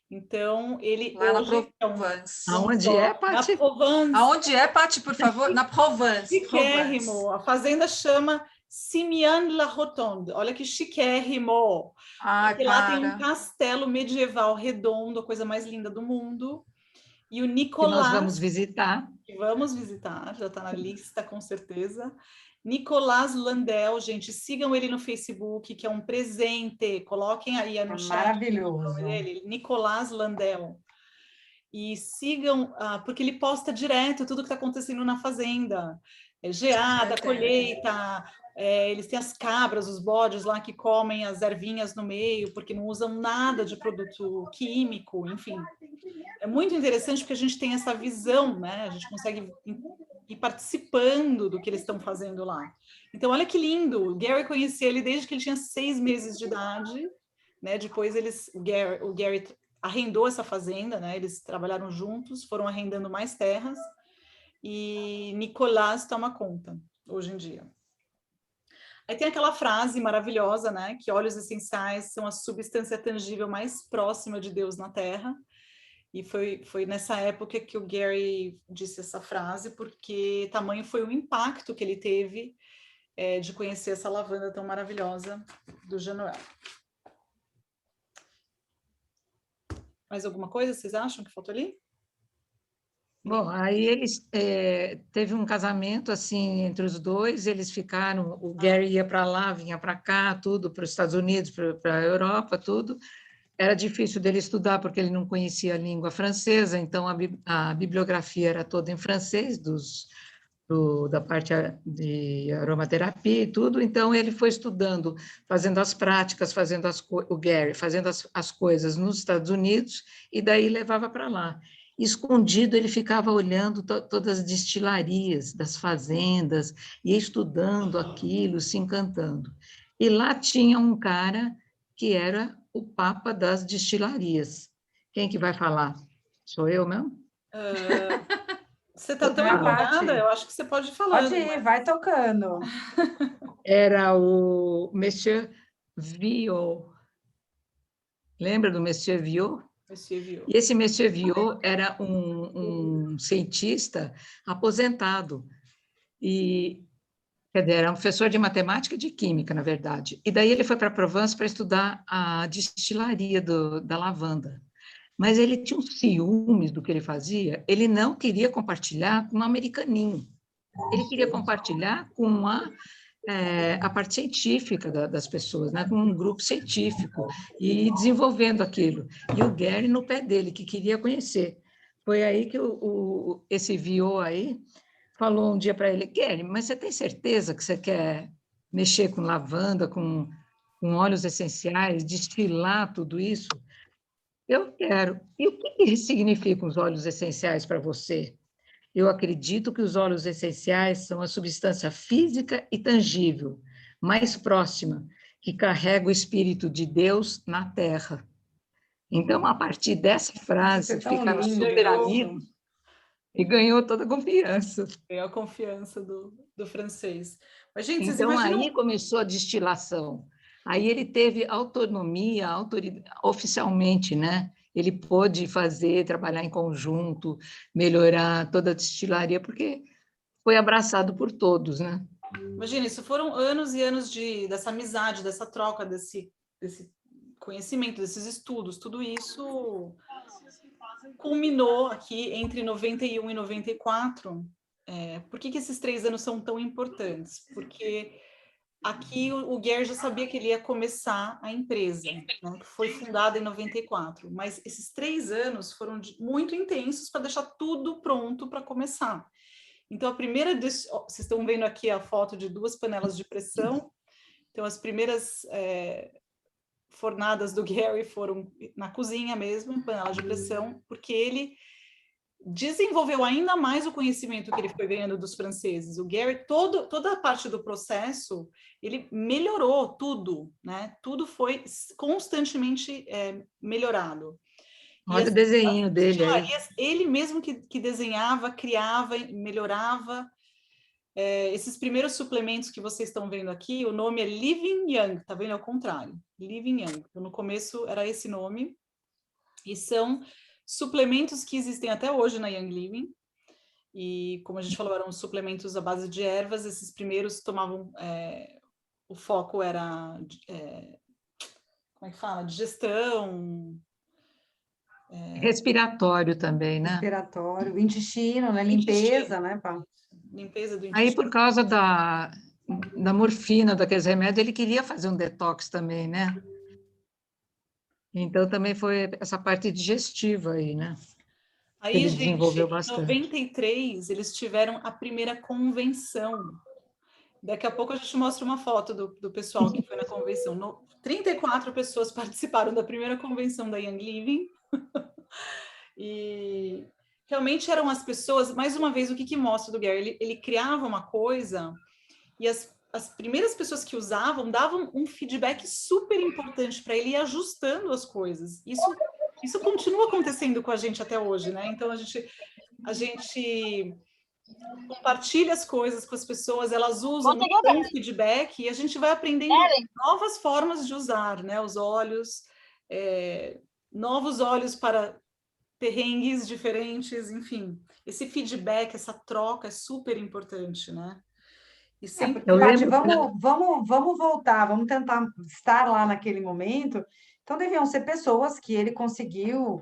A: Então, ele
D: Lá
A: hoje
D: na Provence.
E: Aonde é,
A: na
E: Paty?
A: Provence,
D: Aonde é, Paty, por favor? Na Provence.
A: chiquérrimo. A fazenda chama Simiane-la-Rotonde. Olha que chiquérrimo.
D: Ai,
A: Porque lá tem um
D: para.
A: castelo medieval redondo, a coisa mais linda do mundo. E o
E: Que nós vamos
A: Nicolas,
E: visitar.
A: que vamos visitar, já está na lista, com certeza. Nicolas Landel, gente, sigam ele no Facebook, que é um presente. Coloquem aí no chat o
F: Maravilhoso.
A: nome dele, Nicolas Landel. E sigam, porque ele posta direto tudo que está acontecendo na fazenda. Geada, colheita, eles têm as cabras, os bodes lá que comem as ervinhas no meio, porque não usam nada de produto químico, enfim. É muito interessante porque a gente tem essa visão, né? A gente consegue ir participando do que eles estão fazendo lá. Então, olha que lindo. O Gary conhecia ele desde que ele tinha 6 meses de idade, né? Depois o Gary arrendou essa fazenda, né? Eles trabalharam juntos, foram arrendando mais terras e Nicolás toma conta hoje em dia. Aí tem aquela frase maravilhosa, né? Que óleos essenciais são a substância tangível mais próxima de Deus na Terra. E foi nessa época que o Gary disse essa frase, porque tamanho foi o impacto que ele teve de conhecer essa lavanda tão maravilhosa do Januel. Mais alguma coisa vocês acham que faltou ali?
E: Bom, aí eles teve um casamento assim entre os dois, eles ficaram, o Gary ia para lá, vinha para cá, tudo para os Estados Unidos, para a Europa, tudo. Era difícil dele estudar porque ele não conhecia a língua francesa, então a bibliografia era toda em francês, da parte de aromaterapia e tudo, então ele foi estudando, fazendo as práticas, o Gary, fazendo as coisas nos Estados Unidos, e daí levava para lá. Escondido, ele ficava olhando todas as destilarias das fazendas, e estudando aquilo, se encantando. E lá tinha um cara que era o papa das destilarias. Quem que vai falar? Sou eu mesmo?
A: Você está tão empolgada, eu acho que você pode ir falando.
F: Pode ir, vai tocando.
E: Era o Monsieur Viau. Lembra do Monsieur Viau?
A: Monsieur Viau.
E: E esse Monsieur Viau era um cientista aposentado. Quer dizer, era um professor de matemática e de química, na verdade. E daí ele foi para Provence para estudar a destilaria da lavanda. Mas ele tinha um ciúmes do que ele fazia, ele não queria compartilhar com um americaninho. Ele queria compartilhar com a parte científica das pessoas, né? Com um grupo científico, e desenvolvendo aquilo. E o Gary no pé dele, que queria conhecer. Foi aí que esse Viau aí falou um dia para ele: Gary, mas você tem certeza que você quer mexer com lavanda, com óleos essenciais, destilar tudo isso? Eu quero. E o que significam os óleos essenciais para você? Eu acredito que os óleos essenciais são a substância física e tangível mais próxima que carrega o Espírito de Deus na Terra. Então, a partir dessa frase, ficaram super amigos e ganhou toda a confiança.
A: Ganhou a confiança do francês. Mas, gente, vocês
E: Então,
A: imaginam...
E: aí começou a destilação. Aí ele teve autonomia, oficialmente, né? Ele pôde trabalhar em conjunto, melhorar toda a destilaria, porque foi abraçado por todos, né?
A: Imagina, isso foram anos e anos dessa amizade, dessa troca, desse conhecimento, desses estudos, tudo isso culminou aqui entre 91 e 94. Por que esses 3 anos são tão importantes? Porque aqui o Gary já sabia que ele ia começar a empresa, né, que foi fundada em 94, mas esses 3 anos foram muito intensos para deixar tudo pronto para começar. Então, vocês estão vendo aqui a foto de 2 panelas de pressão. Então, as primeiras fornadas do Gary foram na cozinha mesmo, em panela de pressão, porque ele desenvolveu ainda mais o conhecimento que ele foi ganhando dos franceses. O Gary, toda a parte do processo, ele melhorou tudo, né? Tudo foi constantemente melhorado.
E: Olha o desenho dele aí.
A: Ele mesmo que desenhava, criava, melhorava. Esses primeiros suplementos que vocês estão vendo aqui, o nome é Living Young, tá vendo? Ao contrário, Living Young. Então, no começo era esse nome, e são suplementos que existem até hoje na Young Living, e como a gente falou, eram suplementos à base de ervas. Esses primeiros tomavam, o foco era, como é que fala? Digestão.
E: Respiratório também, né?
F: Respiratório, intestino, né? Limpeza, né, Pá?
A: Limpeza do intestino.
E: Aí, por causa da morfina, daqueles remédios, ele queria fazer um detox também, né? Então, também foi essa parte digestiva aí, né?
A: Aí,
E: ele
A: gente,
E: desenvolveu
A: em
E: bastante.
A: 93, eles tiveram a primeira convenção. Daqui a pouco a gente mostra uma foto do pessoal que foi na convenção. 34 pessoas participaram da primeira convenção da Young Living. E realmente eram as pessoas, mais uma vez, o que mostra do Gary? Ele criava uma coisa e as primeiras pessoas que usavam davam um feedback super importante para ele, ir ajustando as coisas. Isso continua acontecendo com a gente até hoje, né? Então, a gente compartilha as coisas com as pessoas, elas usam um feedback e a gente vai aprendendo novas formas de usar, né? Os óleos, novos óleos para perrengues diferentes, enfim. Esse feedback, essa troca é super importante, né? E sempre...
F: Paty, vamos voltar, vamos tentar estar lá naquele momento. Então, deviam ser pessoas que ele conseguiu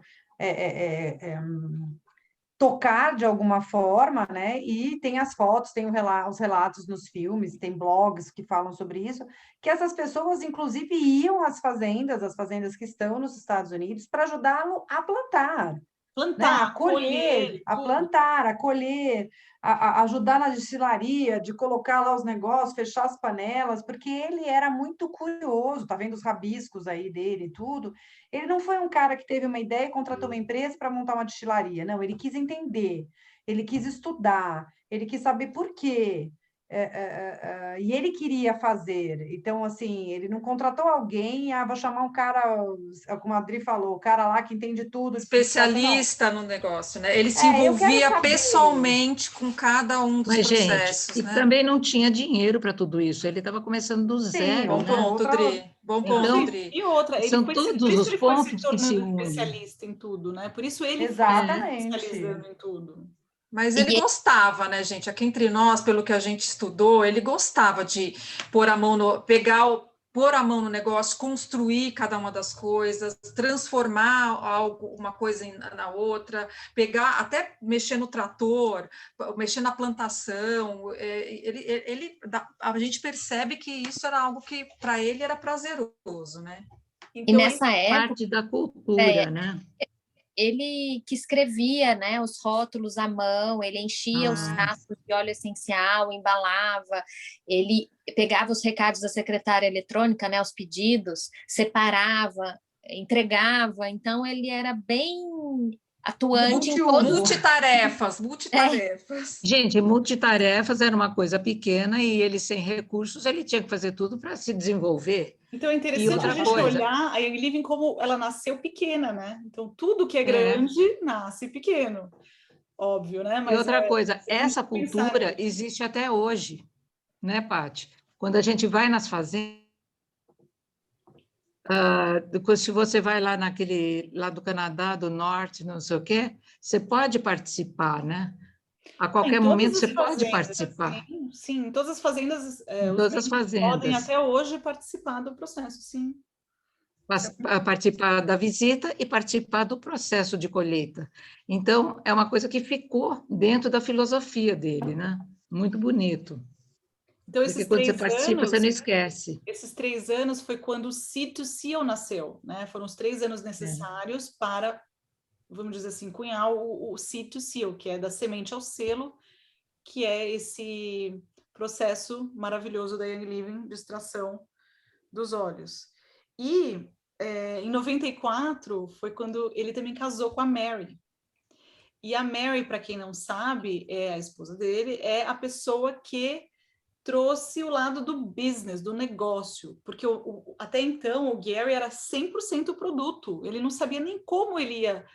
F: tocar de alguma forma, né? E tem as fotos, tem os relatos nos filmes, tem blogs que falam sobre isso, que essas pessoas, inclusive, iam às fazendas que estão nos Estados Unidos, para ajudá-lo a plantar. Né? A colher, a plantar, a colher, a ajudar na destilaria, de colocar lá os negócios, fechar as panelas, porque ele era muito curioso, tá vendo os rabiscos aí dele e tudo. Ele não foi um cara que teve uma ideia e contratou uma empresa para montar uma destilaria, não, ele quis entender, ele quis estudar, ele quis saber por quê. E ele queria fazer, então assim, ele não contratou alguém, vou chamar um cara, como a Adri falou, o cara lá que entende tudo,
D: especialista no negócio, né? Ele se envolvia pessoalmente com cada um dos processos,
E: gente,
D: né?
E: E também não tinha dinheiro para tudo isso, ele estava começando do zero.
D: Bom ponto, Dri. Bom ponto, Dri.
A: E outra, ele
E: são
A: foi,
E: todos os pontos que se unem.
A: Especialista em tudo, né? Por isso ele
F: Exatamente.
A: foi especializando em tudo.
D: Mas ele gostava, né, gente? Aqui entre nós, pelo que a gente estudou, ele gostava de pôr a mão pôr a mão no negócio, construir cada uma das coisas, transformar uma coisa na outra, pegar, até mexer no trator, mexer na plantação. A gente percebe que isso era algo que para ele era prazeroso, né?
G: Então, e nessa época,
E: parte da cultura, né?
G: Ele que escrevia, né, os rótulos à mão, ele enchia os frascos de óleo essencial, embalava, ele pegava os recados da secretária eletrônica, né, os pedidos, separava, entregava, então ele era bem atuante em todos...
D: Multitarefas.
E: Gente, multitarefas era uma coisa pequena e ele sem recursos, ele tinha que fazer tudo para se desenvolver.
A: Então, é interessante a gente olhar a Young Living como ela nasceu pequena, né? Então, tudo que é grande nasce pequeno, óbvio, né? Mas
E: e outra coisa, essa cultura existe até hoje, né, Paty? Quando a gente vai nas fazendas, se você vai lá lá do Canadá, do Norte, não sei o quê, você pode participar, né? A qualquer momento você pode participar.
A: Sim, em todas as fazendas,
E: podem
A: até hoje participar do processo, sim.
E: Participar da visita e participar do processo de colheita. Então, é uma coisa que ficou dentro da filosofia dele, né? Muito bonito.
A: Então,
E: Porque
A: esses
E: quando você
A: 3
E: participa,
A: anos,
E: você não esquece.
A: esses 3 anos foi quando o C2CO nasceu, né? Foram os 3 anos necessários para, vamos dizer assim, cunhar o C2CO, que é da semente ao selo, que é esse processo maravilhoso da Young Living de extração dos óleos. E em 94 foi quando ele também casou com a Mary. E a Mary, para quem não sabe, é a esposa dele, é a pessoa que trouxe o lado do business, do negócio, porque até então o Gary era 100% produto, ele não sabia nem como ele ia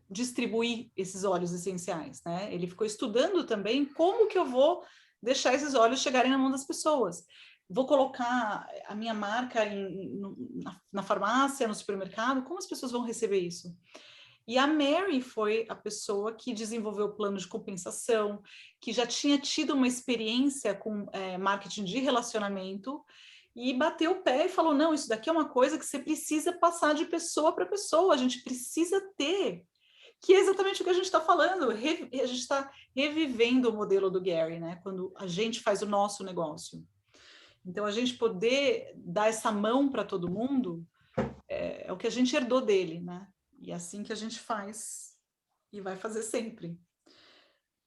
A: distribuir esses óleos essenciais, né? Ele ficou estudando também como que eu vou deixar esses óleos chegarem na mão das pessoas. Vou colocar a minha marca na farmácia, no supermercado, como as pessoas vão receber isso? E a Mary foi a pessoa que desenvolveu o plano de compensação, que já tinha tido uma experiência com marketing de relacionamento, e bateu o pé e falou, não, isso daqui é uma coisa que você precisa passar de pessoa para pessoa, a gente precisa ter, que é exatamente o que a gente está falando, a gente está revivendo o modelo do Gary, né? Quando a gente faz o nosso negócio. Então, a gente poder dar essa mão para todo mundo é o que a gente herdou dele, né? E é assim que a gente faz e vai fazer sempre.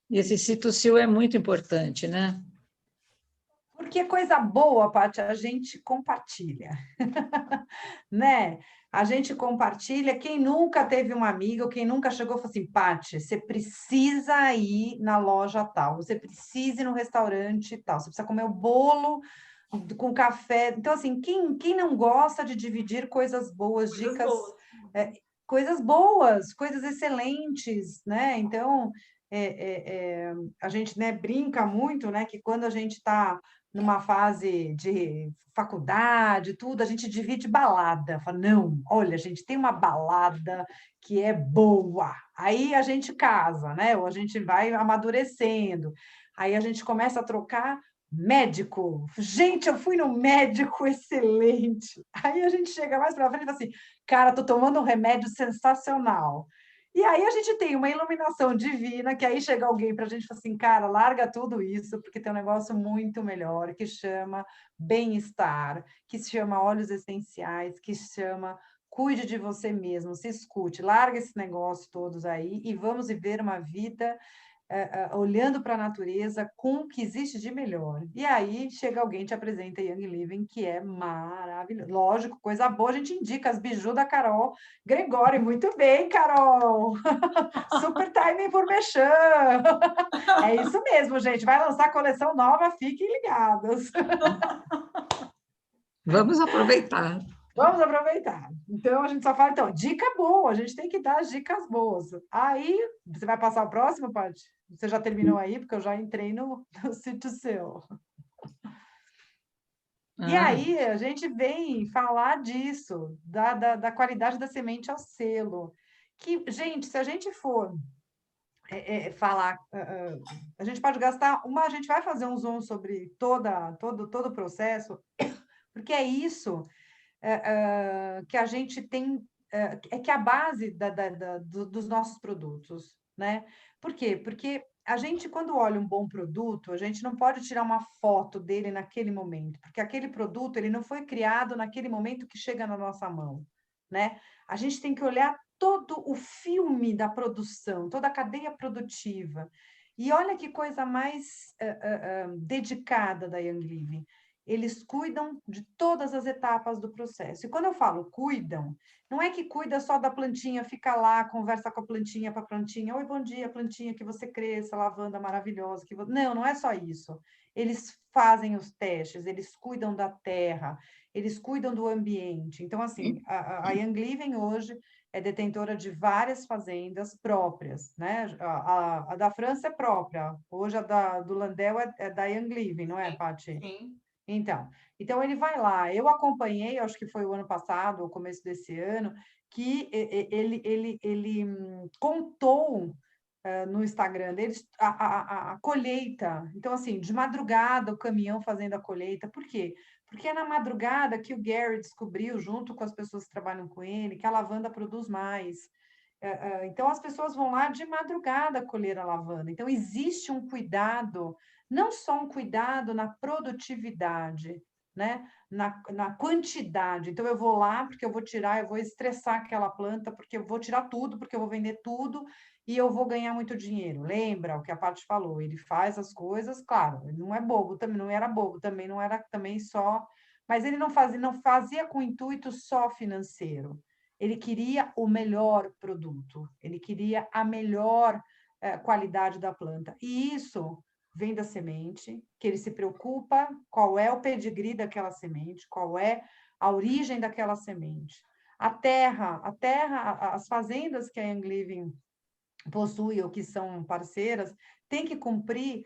E: E esse C2CO é muito importante, né?
F: Porque coisa boa, Paty, a gente compartilha, né? A gente compartilha. Quem nunca teve uma amiga, ou quem nunca chegou e falou assim, Paty, você precisa ir na loja tal, você precisa ir no restaurante tal, você precisa comer o bolo com café. Então, assim, quem não gosta de dividir coisas boas, dicas, coisas boas, coisas excelentes, né? Então, a gente, né, brinca muito, né, que quando a gente está numa fase de faculdade, tudo, a gente divide balada. Fala, não, olha, a gente tem uma balada que é boa. Aí a gente casa, né? Ou a gente vai amadurecendo. Aí a gente começa a trocar médico. Gente, eu fui no médico excelente. Aí a gente chega mais para frente e fala assim, cara, tô tomando um remédio sensacional. E aí a gente tem uma iluminação divina, que aí chega alguém para a gente e fala assim, cara, larga tudo isso, porque tem um negócio muito melhor, que chama bem-estar, que se chama óleos essenciais, que se chama cuide de você mesmo, se escute, larga esse negócio todos aí e vamos viver uma vida olhando para a natureza com o que existe de melhor. E aí chega alguém e te apresenta Young Living, que é maravilhoso. Lógico, coisa boa, a gente indica as biju da Carol Gregório. Muito bem, Carol! Super timing por mexer. É isso mesmo, gente. Vai lançar coleção nova, fiquem ligados.
E: Vamos aproveitar.
F: Vamos aproveitar. Então, a gente só fala, então, dica boa, a gente tem que dar as dicas boas. Aí, você vai passar o próximo, Paty? Você já terminou aí, porque eu já entrei no sítio seu. E aí, a gente vem falar disso, da qualidade da semente ao selo. Que, gente, se a gente for falar, a gente pode gastar a gente vai fazer um zoom sobre todo o processo, porque é isso que a gente tem, que é a base dos nossos produtos, né? Por quê? Porque a gente, quando olha um bom produto, a gente não pode tirar uma foto dele naquele momento, porque aquele produto ele não foi criado naquele momento que chega na nossa mão, né? A gente tem que olhar todo o filme da produção, toda a cadeia produtiva. E olha que coisa mais dedicada da Young Living. Eles cuidam de todas as etapas do processo. E quando eu falo cuidam, não é que cuida só da plantinha, fica lá, conversa com a plantinha para a plantinha. Oi, bom dia, plantinha, que você cresça, lavanda maravilhosa. Não, não é só isso. Eles fazem os testes, eles cuidam da terra, eles cuidam do ambiente. Então, assim, a Young Living hoje é detentora de várias fazendas próprias, né? A da França é própria, hoje a do Landel é da Young Living, não é, Paty?
A: Sim.
F: Então ele vai lá. Eu acompanhei, acho que foi o ano passado, o começo desse ano, que ele contou no Instagram deles a colheita. Então, assim, de madrugada, o caminhão fazendo a colheita. Por quê? Porque é na madrugada que o Gary descobriu, junto com as pessoas que trabalham com ele, que a lavanda produz mais. Então, as pessoas vão lá de madrugada colher a lavanda. Então, existe um cuidado não só um cuidado na produtividade, né? Na quantidade. Então, eu vou lá porque eu vou tirar, eu vou estressar aquela planta, porque eu vou tirar tudo, porque eu vou vender tudo e eu vou ganhar muito dinheiro. Lembra o que a Paty falou? Ele faz as coisas, claro, ele não é bobo, também não era bobo, também não era também só... Mas ele não fazia com intuito só financeiro. Ele queria o melhor produto, ele queria a melhor qualidade da planta. E isso vem da semente, que ele se preocupa qual é o pedigree daquela semente, qual é a origem daquela semente. A terra, as fazendas que a Young Living possui ou que são parceiras, tem que cumprir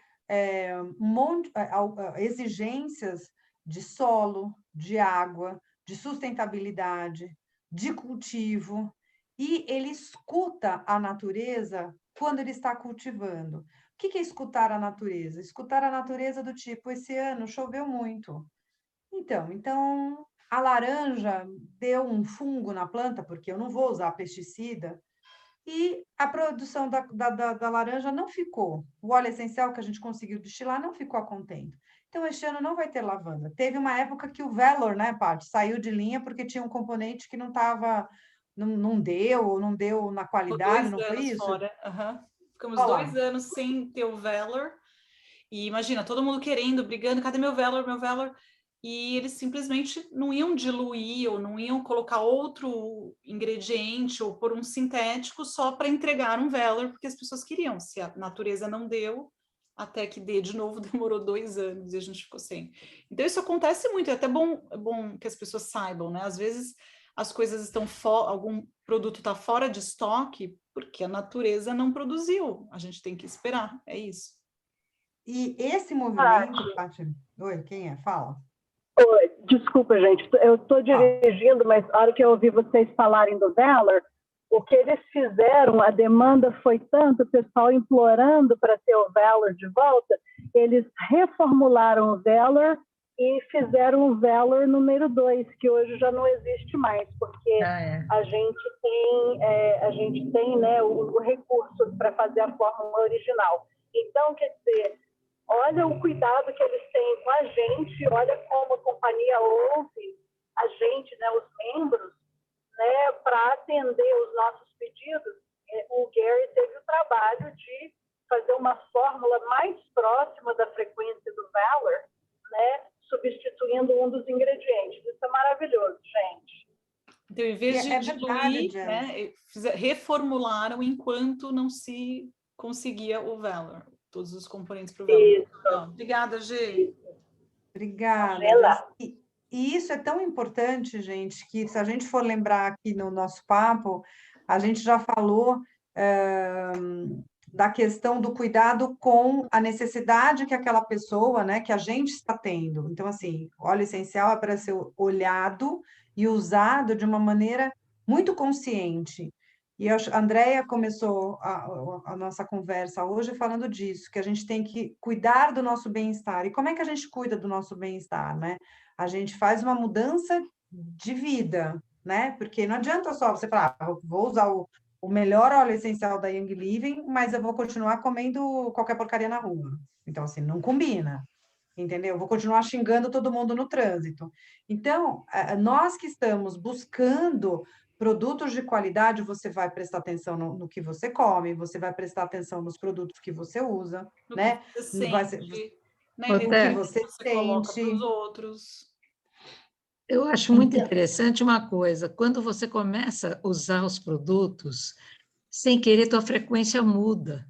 F: exigências de solo, de água, de sustentabilidade, de cultivo, e ele escuta a natureza quando ele está cultivando. O que é escutar a natureza? Escutar a natureza do tipo, esse ano choveu muito. Então, a laranja deu um fungo na planta, porque eu não vou usar pesticida, e a produção da laranja não ficou. O óleo essencial que a gente conseguiu destilar não ficou a contento. Então, este ano não vai ter lavanda. Teve uma época que o Valor, né, Paty, saiu de linha porque tinha um componente que não estava, não deu na qualidade, não foi isso?
A: Fora. Ficamos 2 anos sem ter o Valor. E imagina, todo mundo querendo, brigando, cadê meu Valor, meu Valor? E eles simplesmente não iam diluir ou não iam colocar outro ingrediente ou pôr um sintético só para entregar um Valor, porque as pessoas queriam. Se a natureza não deu, até que dê de novo, demorou 2 anos e a gente ficou sem. Então isso acontece muito, é até bom que as pessoas saibam, né? Às vezes as coisas estão algum produto está fora de estoque porque a natureza não produziu. A gente tem que esperar, é isso.
F: E esse movimento, Paty... Oi, quem é? Fala.
H: Oi, desculpa, gente, eu estou dirigindo, mas na hora que eu ouvi vocês falarem do Valor, o que eles fizeram, a demanda foi tanto, o pessoal implorando para ter o Valor de volta, eles reformularam o Valor e fizeram o Valor número 2, que hoje já não existe mais, porque a gente tem né, o recurso para fazer a fórmula original. Então, quer dizer, olha o cuidado que eles têm com a gente, olha como a companhia ouve a gente, né, os membros, né, para atender os nossos pedidos. O Gary teve o trabalho de fazer uma fórmula mais próxima da frequência do Valor, né, substituindo um dos ingredientes. Isso é maravilhoso, gente.
A: Então, em vez de diluir, né, reformularam enquanto não se conseguia o Valor, todos os componentes para o Valor. Então, obrigada, Gê.
F: Obrigada. E isso é tão importante, gente, que se a gente for lembrar aqui no nosso papo, a gente já falou da questão do cuidado com a necessidade que aquela pessoa, né, que a gente está tendo. Então, assim, óleo essencial é para ser olhado e usado de uma maneira muito consciente. E a Andrea começou a nossa conversa hoje falando disso, que a gente tem que cuidar do nosso bem-estar. E como é que a gente cuida do nosso bem-estar, né? A gente faz uma mudança de vida, né? Porque não adianta só você falar, vou usar o melhor óleo essencial da Young Living, mas eu vou continuar comendo qualquer porcaria na rua. Então, assim, não combina, entendeu? Eu vou continuar xingando todo mundo no trânsito. Então, nós que estamos buscando produtos de qualidade, você vai prestar atenção no que você come, você vai prestar atenção nos produtos que você usa, né?
A: Que você sente,
F: né? O que você
A: coloca
F: sente.
A: para os outros.
E: Eu acho muito interessante uma coisa, quando você começa a usar os produtos, sem querer, tua frequência muda.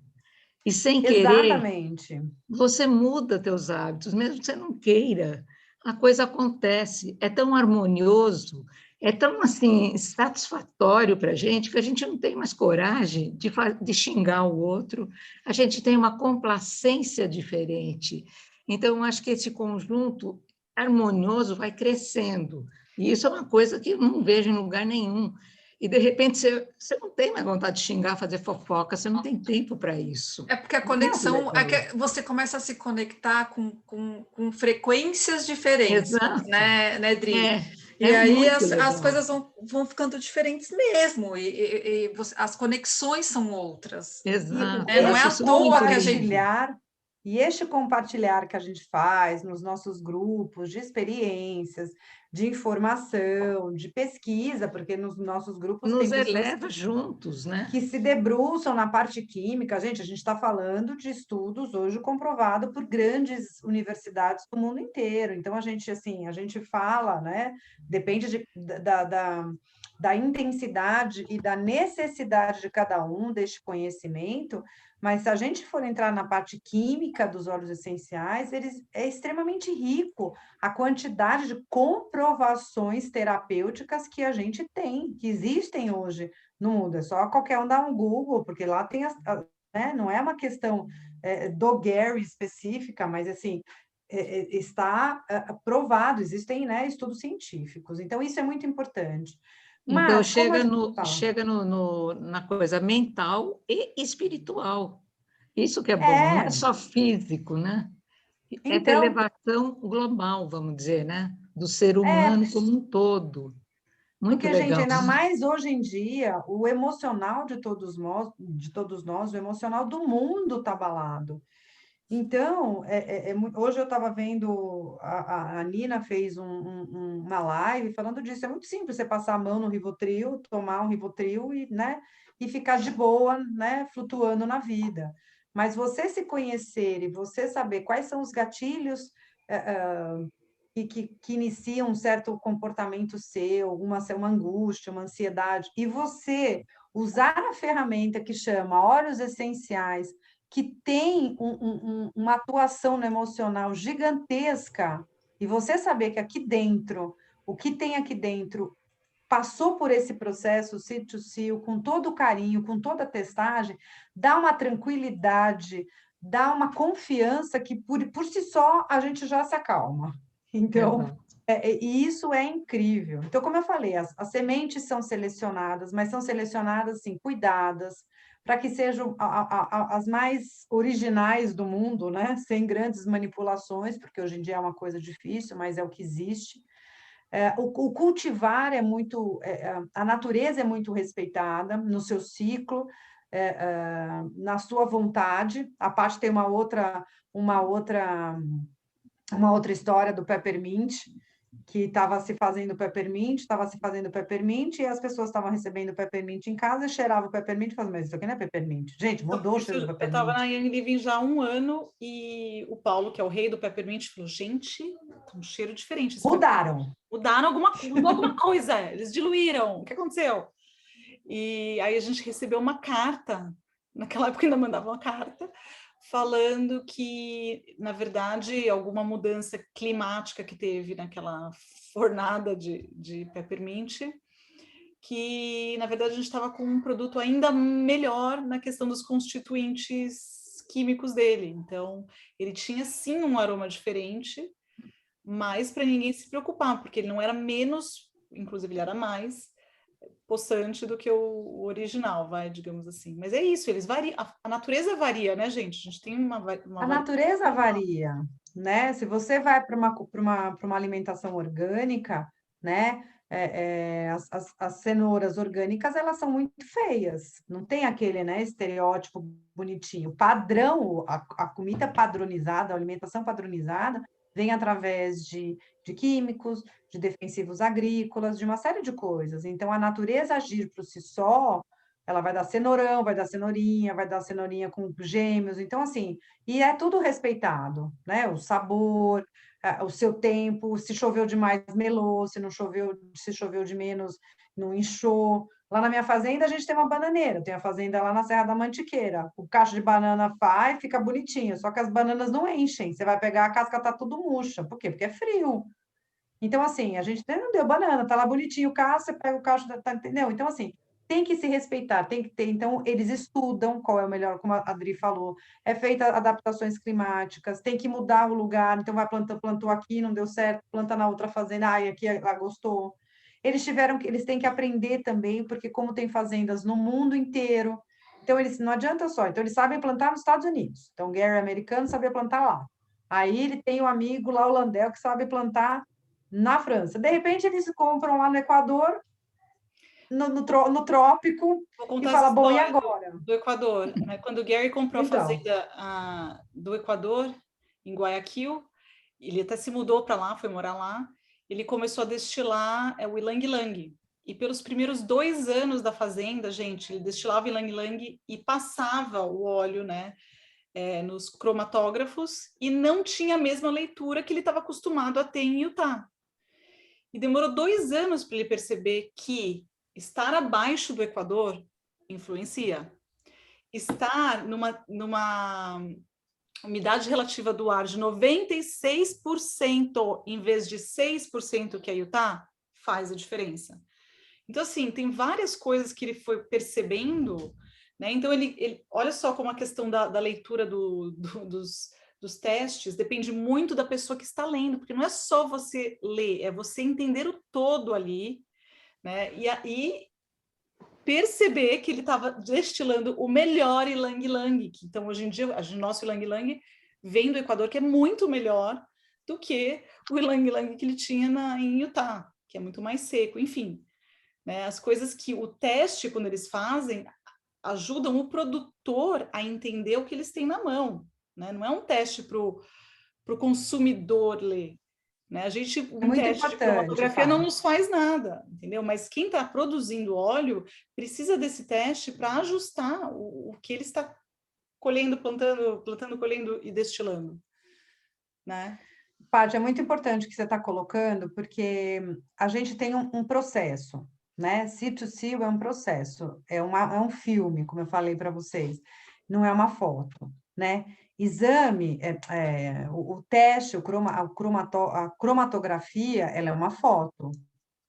E: E sem querer,
F: exatamente,
E: você muda teus hábitos, mesmo que você não queira. A coisa acontece, é tão harmonioso, é tão assim, satisfatório para a gente, que a gente não tem mais coragem de xingar o outro, a gente tem uma complacência diferente. Então, eu acho que esse conjunto harmonioso vai crescendo. E isso é uma coisa que eu não vejo em lugar nenhum. E, de repente, você não tem mais vontade de xingar, fazer fofoca, você não tem tempo para isso.
D: É porque a conexão, você começa a se conectar com frequências diferentes, né, Dri? E aí as coisas vão ficando diferentes mesmo, e as conexões são outras.
E: Exato.
D: Não é à toa que a gente...
F: E este compartilhar que a gente faz nos nossos grupos de experiências, de informação, de pesquisa, porque nos nossos grupos
E: Nos
F: tem pessoas
E: eleva juntos, né?
F: que se debruçam na parte química. Gente, a gente está falando de estudos hoje comprovado por grandes universidades do mundo inteiro. Então, a gente, assim, a gente fala, né? Depende da intensidade e da necessidade de cada um deste conhecimento, mas se a gente for entrar na parte química dos óleos essenciais, é extremamente rico a quantidade de comprovações terapêuticas que a gente tem, que existem hoje no mundo. É só qualquer um dar um Google, porque lá tem, né, não é uma questão do Gary específica, mas assim, está provado, existem, né, estudos científicos. Então, isso é muito importante.
E: Então,
F: Mas, como a gente fala?
E: chega na coisa mental e espiritual. Isso que é bom, não é só físico, né? É
F: Então,
E: elevação global, vamos dizer, né? Do ser humano como um todo. Muito
F: porque,
E: legal.
F: gente, ainda mais hoje em dia, o emocional de todos nós, o emocional do mundo está abalado. Então, hoje eu estava vendo, a Nina fez uma live falando disso. É muito simples você passar a mão no Rivotril, tomar um Rivotril e, né, e ficar de boa, né, flutuando na vida. Mas você se conhecer e você saber quais são os gatilhos que iniciam um certo comportamento seu, uma angústia, uma ansiedade, e você usar a ferramenta que chama óleos essenciais, que tem uma atuação no emocional gigantesca, e você saber que aqui dentro, o que tem aqui dentro, passou por esse processo, sil, com todo o carinho, com toda a testagem, dá uma tranquilidade, dá uma confiança que, por si só, a gente já se acalma. Então, e isso é incrível. Então, como eu falei, as sementes são selecionadas, mas são selecionadas, assim, cuidadas, para que sejam as mais originais do mundo, né? Sem grandes manipulações, porque hoje em dia é uma coisa difícil, mas é o que existe. O cultivar é muito... a natureza é muito respeitada no seu ciclo, na sua vontade. A parte tem uma outra história do peppermint, que estava se fazendo peppermint, e as pessoas estavam recebendo peppermint em casa, e cheirava o peppermint e falavam, mas isso aqui não é peppermint. Gente, mudou o cheiro do
A: Eu
F: peppermint.
A: estava na Young Living já há 1 ano e o Paulo, que é o rei do peppermint, falou, gente, tá um cheiro diferente.
F: Mudaram.
A: Mudaram alguma coisa, eles diluíram, o que aconteceu? E aí a gente recebeu uma carta, naquela época ainda mandava uma carta, falando que, na verdade, alguma mudança climática que teve naquela fornada de peppermint, que, na verdade, a gente estava com um produto ainda melhor na questão dos constituintes químicos dele. Então, ele tinha, sim, um aroma diferente, mas para ninguém se preocupar, porque ele não era menos, inclusive ele era mais possante do que o original, digamos assim. Mas é isso, eles variam, a natureza varia, né, gente? A gente tem uma
F: A natureza varia, né? Se você vai para uma alimentação orgânica, né? As cenouras orgânicas, elas são muito feias, não tem aquele, né, estereótipo bonitinho. Padrão, a comida padronizada, a alimentação padronizada, vem através de químicos, de defensivos agrícolas, de uma série de coisas. Então, a natureza agir por si só, ela vai dar cenourão, vai dar cenourinha com gêmeos. Então, assim, e é tudo respeitado, né? O sabor, o seu tempo, se choveu demais, melou, se não choveu, se choveu de menos, não inchou. Lá na minha fazenda, a gente tem uma bananeira, tem a fazenda lá na Serra da Mantiqueira. O cacho de banana fica bonitinho, só que as bananas não enchem. Você vai pegar, a casca tá tudo murcha. Por quê? Porque é frio. Então, assim, a gente não deu banana, tá lá bonitinho o cacho, você pega o cacho, entendeu? Então, assim, tem que se respeitar, tem que ter. Então, eles estudam qual é o melhor, como a Adri falou, é feita adaptações climáticas, tem que mudar o lugar, então plantou aqui, não deu certo, planta na outra fazenda, aqui ela gostou. Eles têm que aprender também, porque como tem fazendas no mundo inteiro, então eles não adianta só, então eles sabem plantar nos Estados Unidos. Então, o Gary americano sabia plantar lá. Aí ele tem um amigo lá holandês que sabe plantar na França. De repente, eles compram lá no Equador no trópico
A: Vou
F: e
A: contar
F: fala,
A: essa
F: bom, e
A: história
F: agora?
A: do Equador, né? Quando o Gary comprou a
F: Então.
A: fazenda do Equador, em Guayaquil, ele até se mudou para lá, foi morar lá, ele começou a destilar o ylang-ylang. E pelos primeiros 2 anos da fazenda, gente, ele destilava ylang-ylang e passava o óleo, né, nos cromatógrafos, e não tinha a mesma leitura que ele estava acostumado a ter em Utah. E demorou 2 anos para ele perceber que estar abaixo do Equador influencia. Estar numa umidade relativa do ar de 96% em vez de 6% que é Utah, faz a diferença. Então, assim, tem várias coisas que ele foi percebendo, né? Então, ele olha só como a questão da leitura dos testes depende muito da pessoa que está lendo, porque não é só você ler, é você entender o todo ali, né? E aí perceber que ele estava destilando o melhor ylang-ylang, que então hoje em dia o nosso ylang-ylang vem do Equador, que é muito melhor do que o ylang-ylang que ele tinha em Utah, que é muito mais seco, enfim, né? As coisas que o teste, quando eles fazem, ajudam o produtor a entender o que eles têm na mão, né? Não é um teste para o consumidor ler, né? A gente, um
F: muito
A: teste de
F: importante,
A: cromatografia
F: Fábio.
A: não nos faz nada, entendeu? Mas quem está produzindo óleo precisa desse teste para ajustar o que ele está colhendo, plantando, colhendo e destilando, né?
F: Paty, é muito importante o que você está colocando, porque a gente tem um processo, né? Seed-to-Seal é um processo, é um filme, como eu falei para vocês, não é uma foto, né? Exame, o teste, a cromatografia, ela é uma foto,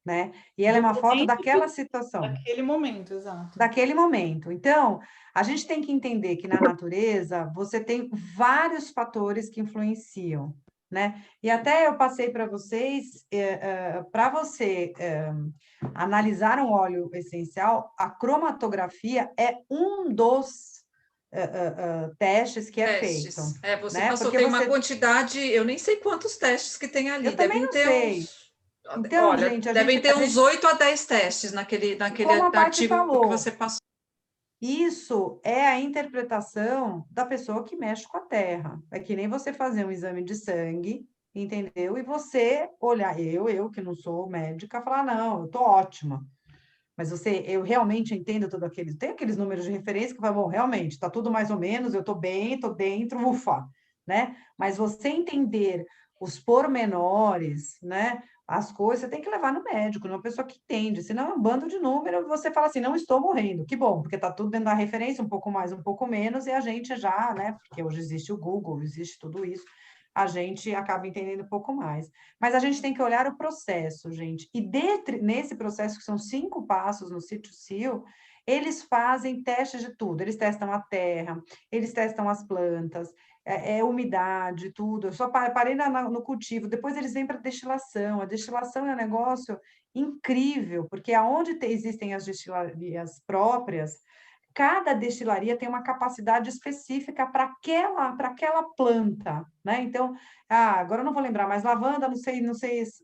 F: né? E ela é uma foto daquela situação.
A: Daquele momento, exato.
F: Daquele momento. Então, a gente tem que entender que na natureza você tem vários fatores que influenciam, né? E até eu passei para vocês, para você analisar um óleo essencial, a cromatografia é um dos testes que é feito.
D: Você
F: né?
D: passou,
F: Porque
D: tem uma quantidade, eu nem sei quantos testes que tem ali.
F: Eu também não sei. Então,
D: Olha,
F: gente,
D: devem ter uns 8 a 10 testes naquele
F: como a Paty
D: artigo
F: falou,
D: que você passou.
F: Isso é a interpretação da pessoa que mexe com a terra. É que nem você fazer um exame de sangue, entendeu? E você olhar, eu que não sou médica, falar, não, eu tô ótima. Mas eu realmente entendo tudo aqueles, tem aqueles números de referência que vai, bom, realmente, está tudo mais ou menos, eu tô bem, tô dentro, ufa, né? Mas você entender os pormenores, né? As coisas, você tem que levar no médico, numa pessoa que entende, senão é um bando de números, você fala assim, não estou morrendo, que bom, porque está tudo dentro da referência, um pouco mais, um pouco menos, e a gente já, né? Porque hoje existe o Google, existe tudo isso, a gente acaba entendendo um pouco mais. Mas a gente tem que olhar o processo, gente. E nesse processo, que são 5 passos no Seed-to-Seal, eles fazem testes de tudo. Eles testam a terra, eles testam as plantas, umidade, tudo. Eu só parei no cultivo. Depois eles vêm para a destilação. A destilação é um negócio incrível, porque aonde existem as destilarias próprias, cada destilaria tem uma capacidade específica para aquela planta, né? Então, agora eu não vou lembrar, mas lavanda, não sei,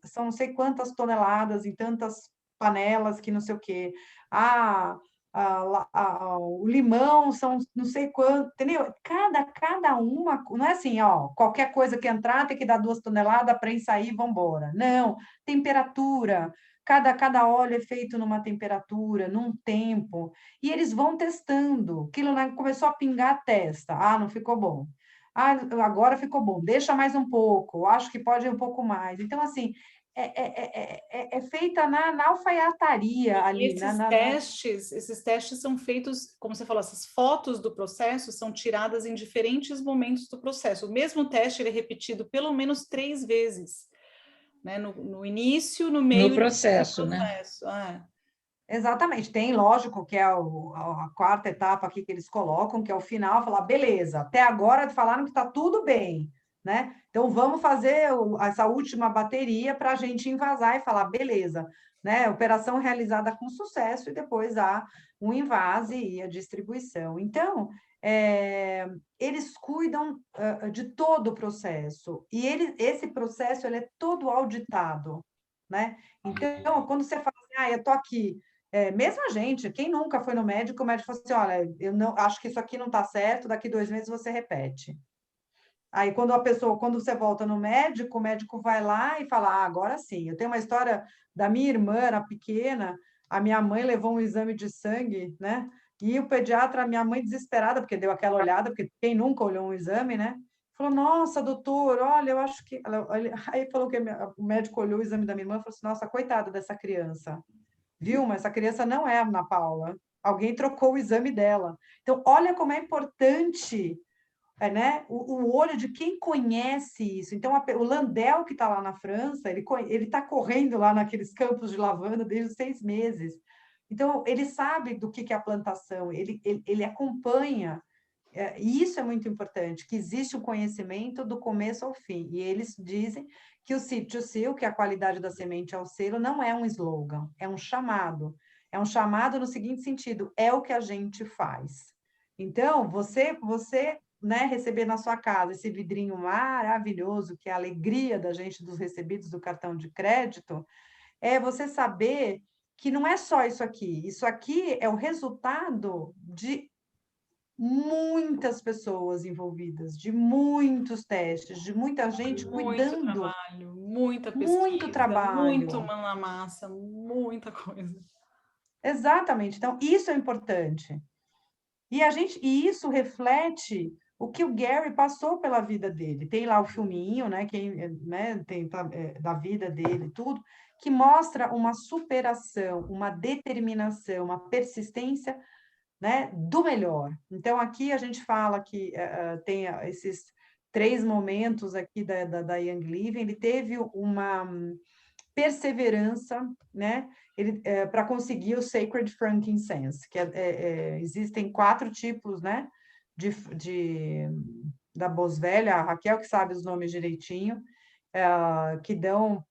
F: são não sei quantas toneladas em tantas panelas que não sei o quê. O limão são não sei quanto, entendeu? Cada uma, não é assim, ó, qualquer coisa que entrar tem que dar 2 toneladas, prensa aí, vamos embora. Não, temperatura, cada óleo é feito numa temperatura, num tempo, e eles vão testando. Aquilo começou a pingar a testa. Não ficou bom. Agora ficou bom. Deixa mais um pouco. Acho que pode ir um pouco mais. Então, assim, é feita na alfaiataria ali.
A: Esses testes são feitos, como você falou, essas fotos do processo são tiradas em diferentes momentos do processo. O mesmo teste ele é repetido pelo menos 3 vezes. Né? No início, no meio
E: no processo,
A: e no processo.
E: né?
F: Exatamente. Tem, lógico, que é a 4ª etapa aqui que eles colocam, que é o final, falar, beleza, até agora falaram que está tudo bem, né? Então, vamos fazer essa última bateria para a gente invasar e falar, beleza, né? Operação realizada com sucesso e depois há um invase e a distribuição. Então, eles cuidam de todo o processo e esse processo ele é todo auditado, né? Então, quando você fala assim, eu estou aqui mesmo a gente, quem nunca foi no médico, o médico falou assim, olha, eu não acho que isso aqui não está certo, daqui 2 meses você repete. Aí, quando você volta no médico, o médico vai lá e fala, agora sim. Eu tenho uma história da minha irmã, era pequena, a minha mãe levou um exame de sangue, né? E o pediatra, minha mãe desesperada, porque deu aquela olhada, porque quem nunca olhou um exame, né? Falou, nossa, doutor, olha, eu acho que... Aí falou que o médico olhou o exame da minha irmã e falou assim, nossa, coitada dessa criança. Viu? Mas essa criança não é a Ana Paula. Alguém trocou o exame dela. Então, olha como é importante... né? O olho de quem conhece isso. Então, o Landel, que está lá na França, ele está correndo lá naqueles campos de lavanda desde os 6 meses. Então, ele sabe do que é a plantação, ele acompanha, e isso é muito importante, que existe um conhecimento do começo ao fim. E eles dizem que o seed to seal, que é a qualidade da semente ao selo, não é um slogan, é um chamado. É um chamado no seguinte sentido, é o que a gente faz. Então, você né, receber na sua casa esse vidrinho maravilhoso, que é a alegria da gente dos recebidos do cartão de crédito, é você saber que não é só isso aqui é o resultado de muitas pessoas envolvidas, de muitos testes, de muita gente cuidando.
A: Muito trabalho, muita pesquisa,
F: muito trabalho.
A: muito mão na massa, muita coisa.
F: Exatamente. Então, isso é importante. E isso reflete o que o Gary passou pela vida dele. Tem lá o filminho, né, tem da vida dele, tudo, que mostra uma superação, uma determinação, uma persistência, né, do melhor. Então, aqui a gente fala que tem esses 3 momentos aqui da Young Living, ele teve uma perseverança, né, para conseguir o Sacred Frankincense, que existem 4 tipos, né, da Boswellia, a Raquel que sabe os nomes direitinho, que dão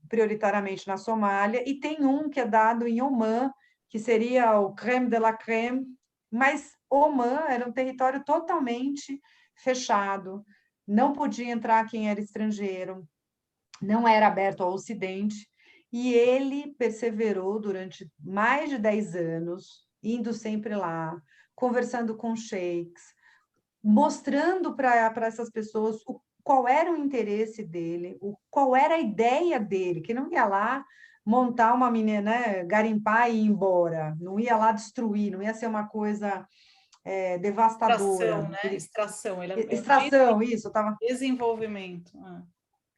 F: prioritariamente na Somália, e tem um que é dado em Omã, que seria o crème de la crème, mas Omã era um território totalmente fechado, não podia entrar quem era estrangeiro, não era aberto ao Ocidente, e ele perseverou durante mais de 10 anos, indo sempre lá, conversando com sheiks, mostrando para essas pessoas qual era o interesse dele, qual era a ideia dele, que não ia lá montar uma menina, né, garimpar e ir embora, não ia lá destruir, não ia ser uma coisa devastadora.
A: Extração, né?
F: Extração, isso, eu tava...
A: Desenvolvimento.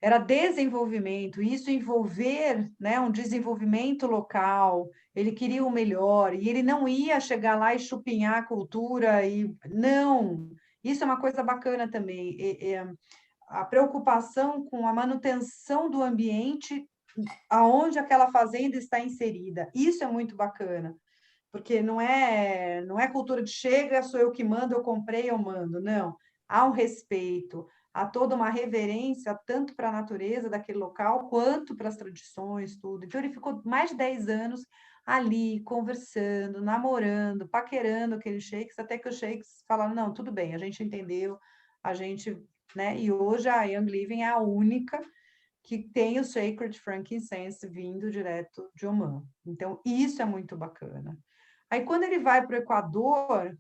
F: Era desenvolvimento, isso envolver, né, um desenvolvimento local, ele queria o melhor, e ele não ia chegar lá e chupinhar a cultura, não, isso é uma coisa bacana também, a preocupação com a manutenção do ambiente aonde aquela fazenda está inserida, isso é muito bacana, porque não é cultura de chega, sou eu que mando, eu comprei, eu mando, não, há um respeito, há toda uma reverência, tanto para a natureza daquele local, quanto para as tradições, tudo. Então, ele ficou mais de 10 anos ali, conversando, namorando, paquerando aqueles sheiks, até que os sheiks falaram, não, tudo bem, a gente entendeu, a gente... né? E hoje a Young Living é a única que tem o Sacred Frankincense vindo direto de Omã. Então, isso é muito bacana. Aí, quando ele vai para o Equador,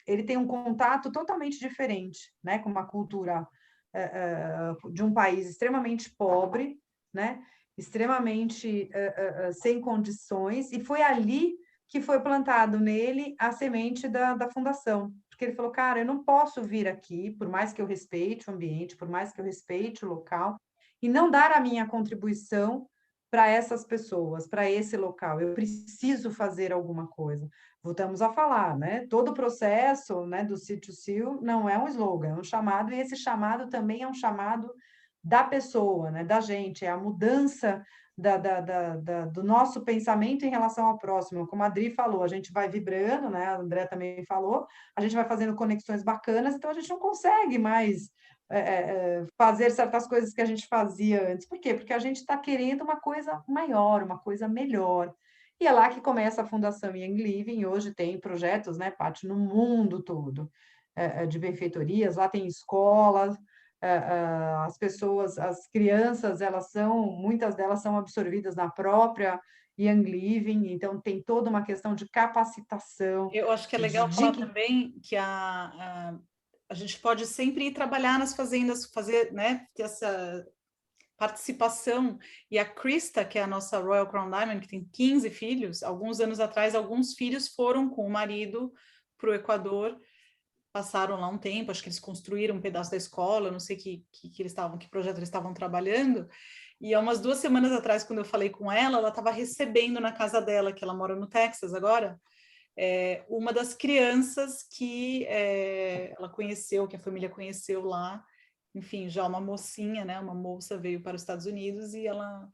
F: ele tem um contato totalmente diferente, né? Com uma cultura de um país extremamente pobre, né? Extremamente sem condições, e foi ali que foi plantado nele a semente da fundação, porque ele falou, cara, eu não posso vir aqui, por mais que eu respeite o ambiente, por mais que eu respeite o local, e não dar a minha contribuição para essas pessoas, para esse local, eu preciso fazer alguma coisa. Voltamos a falar, né? Todo o processo, né, do Seed to Seal não é um slogan, é um chamado, e esse chamado também é um chamado da pessoa, né, da gente, é a mudança do nosso pensamento em relação ao próximo. Como a Adri falou, a gente vai vibrando, né? A André também falou, a gente vai fazendo conexões bacanas, então a gente não consegue mais fazer certas coisas que a gente fazia antes. Por quê? Porque a gente está querendo uma coisa maior, uma coisa melhor. E é lá que começa a Fundação Young Living, hoje tem projetos, né, Paty, no mundo todo, de benfeitorias, lá tem escolas, as pessoas, as crianças, muitas delas são absorvidas na própria Young Living, então tem toda uma questão de capacitação.
A: Eu acho que é legal falar também que a gente pode sempre ir trabalhar nas fazendas, fazer, né, ter essa participação. E a Krista, que é a nossa Royal Crown Diamond, que tem 15 filhos, alguns anos atrás, alguns filhos foram com o marido para o Equador, passaram lá um tempo, acho que eles construíram um pedaço da escola, não sei que projeto eles estavam trabalhando, e há umas 2 semanas atrás, quando eu falei com ela estava recebendo na casa dela, que ela mora no Texas agora, uma das crianças que ela conheceu, que a família conheceu lá, enfim, já uma mocinha, né, uma moça veio para os Estados Unidos e ela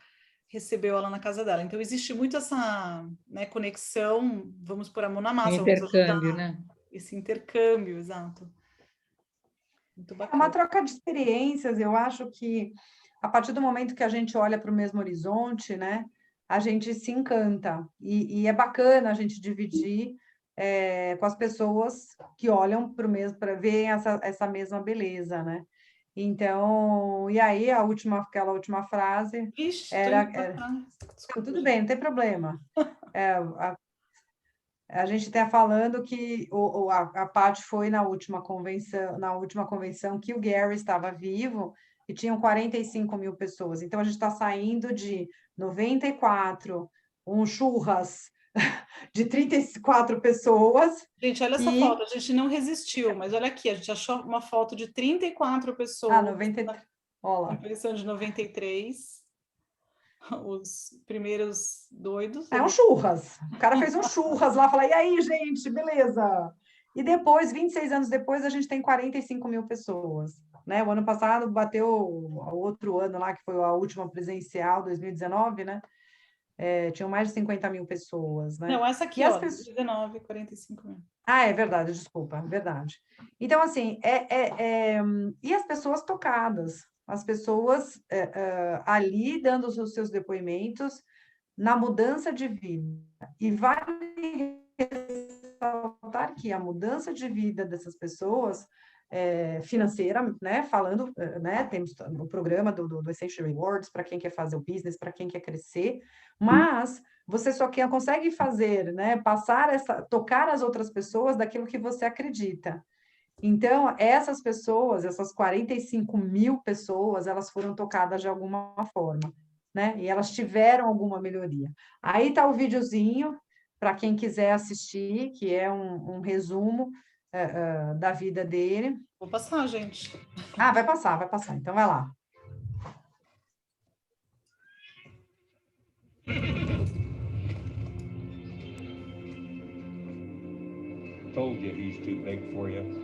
A: recebeu ela na casa dela. Então, existe muito essa, né, conexão, vamos pôr a mão na massa.
E: Intercâmbio, né?
A: Esse intercâmbio, exato. Muito bacana.
F: É uma troca de experiências, eu acho que a partir do momento que a gente olha para o mesmo horizonte, né, a gente se encanta. E é bacana a gente dividir com as pessoas que olham para o mesmo, para ver essa mesma beleza, né? Então, e aí aquela última frase
A: Ixi,
F: era
A: Desculpa,
F: tudo bem, não tem problema. A gente está falando que a Paty foi na última convenção que o Gary estava vivo e tinham 45 mil pessoas. Então, a gente está saindo de 94, um churras de 34 pessoas.
A: Gente, olha essa foto, a gente não resistiu, mas olha aqui, a gente achou uma foto de 34 pessoas.
F: 93. Olha lá.
A: Impressão de 93. Os primeiros doidos.
F: É um churras. O cara fez um churras lá, falou, e aí, gente, beleza? E depois, 26 anos depois, a gente tem 45 mil pessoas. Né? O ano passado bateu o outro ano lá, que foi a última presencial, 2019, né? Tinham mais de 50 mil pessoas, né?
A: Não, essa aqui, ó, 19, 45 mil.
F: Ah, é verdade, desculpa, verdade. Então, assim, e as pessoas tocadas, as pessoas ali dando os seus depoimentos na mudança de vida. E vale ressaltar que a mudança de vida dessas pessoas financeira, né, falando, né, temos o programa do Essential Rewards para quem quer fazer o business, para quem quer crescer, mas você só consegue fazer, né, tocar as outras pessoas daquilo que você acredita. Então, essas pessoas, essas 45 mil pessoas, elas foram tocadas de alguma forma, né, e elas tiveram alguma melhoria. Aí está o videozinho, para quem quiser assistir, que é um resumo da vida dele.
A: Vou passar, gente.
F: Ah, vai passar. Então, vai lá.
I: Told you he's too big for you.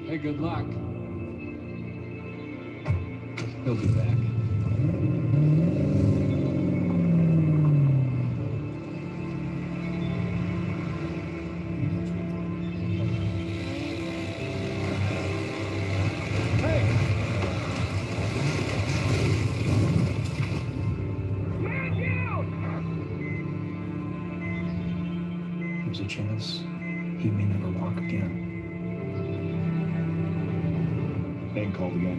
I: Hey, good luck. He'll be back.
J: There's a chance he may never walk again.
I: Name called again.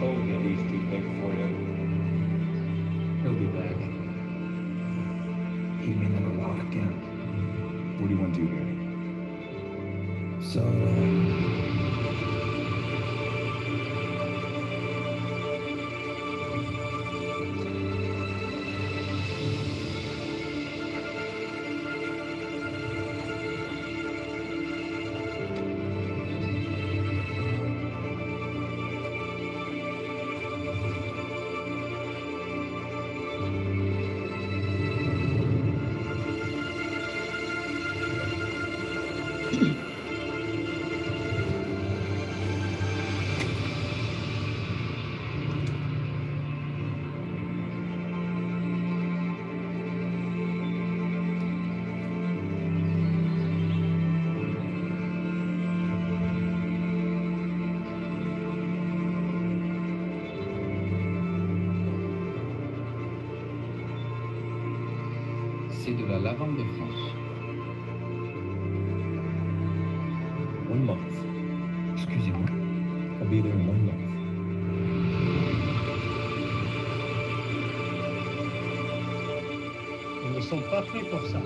I: Told you he's too big for you.
J: He'll be back. He may never walk again.
I: What do you want to do, Gary?
J: So, c'est de la lavande de France.
I: 1 month. Excusez-moi. I'll be there in 1 month.
J: Ils ne sont pas faits pour ça.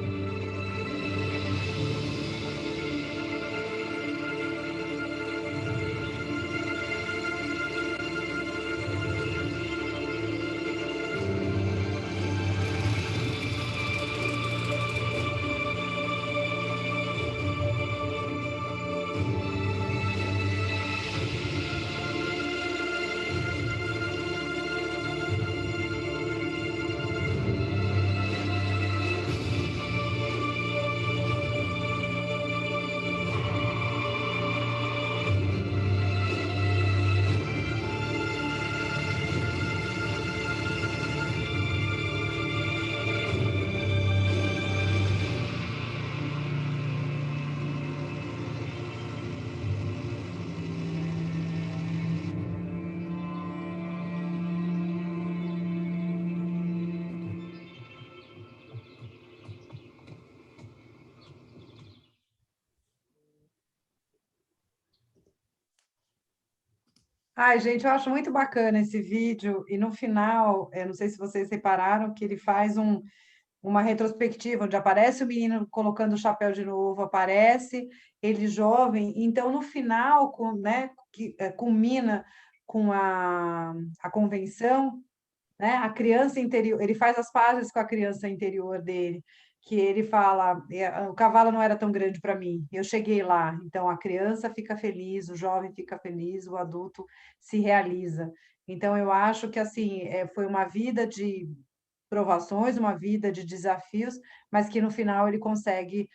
F: Ai, gente, eu acho muito bacana esse vídeo, e no final, eu não sei se vocês repararam, que ele faz uma retrospectiva, onde aparece o menino colocando o chapéu de novo, aparece ele jovem, então no final, né, que culmina com a convenção, né, a criança interior, ele faz as pazes com a criança interior dele, que ele fala, o cavalo não era tão grande para mim, eu cheguei lá, então a criança fica feliz, o jovem fica feliz, o adulto se realiza. Então eu acho que assim, foi uma vida de provações, uma vida de desafios, mas que no final ele consegue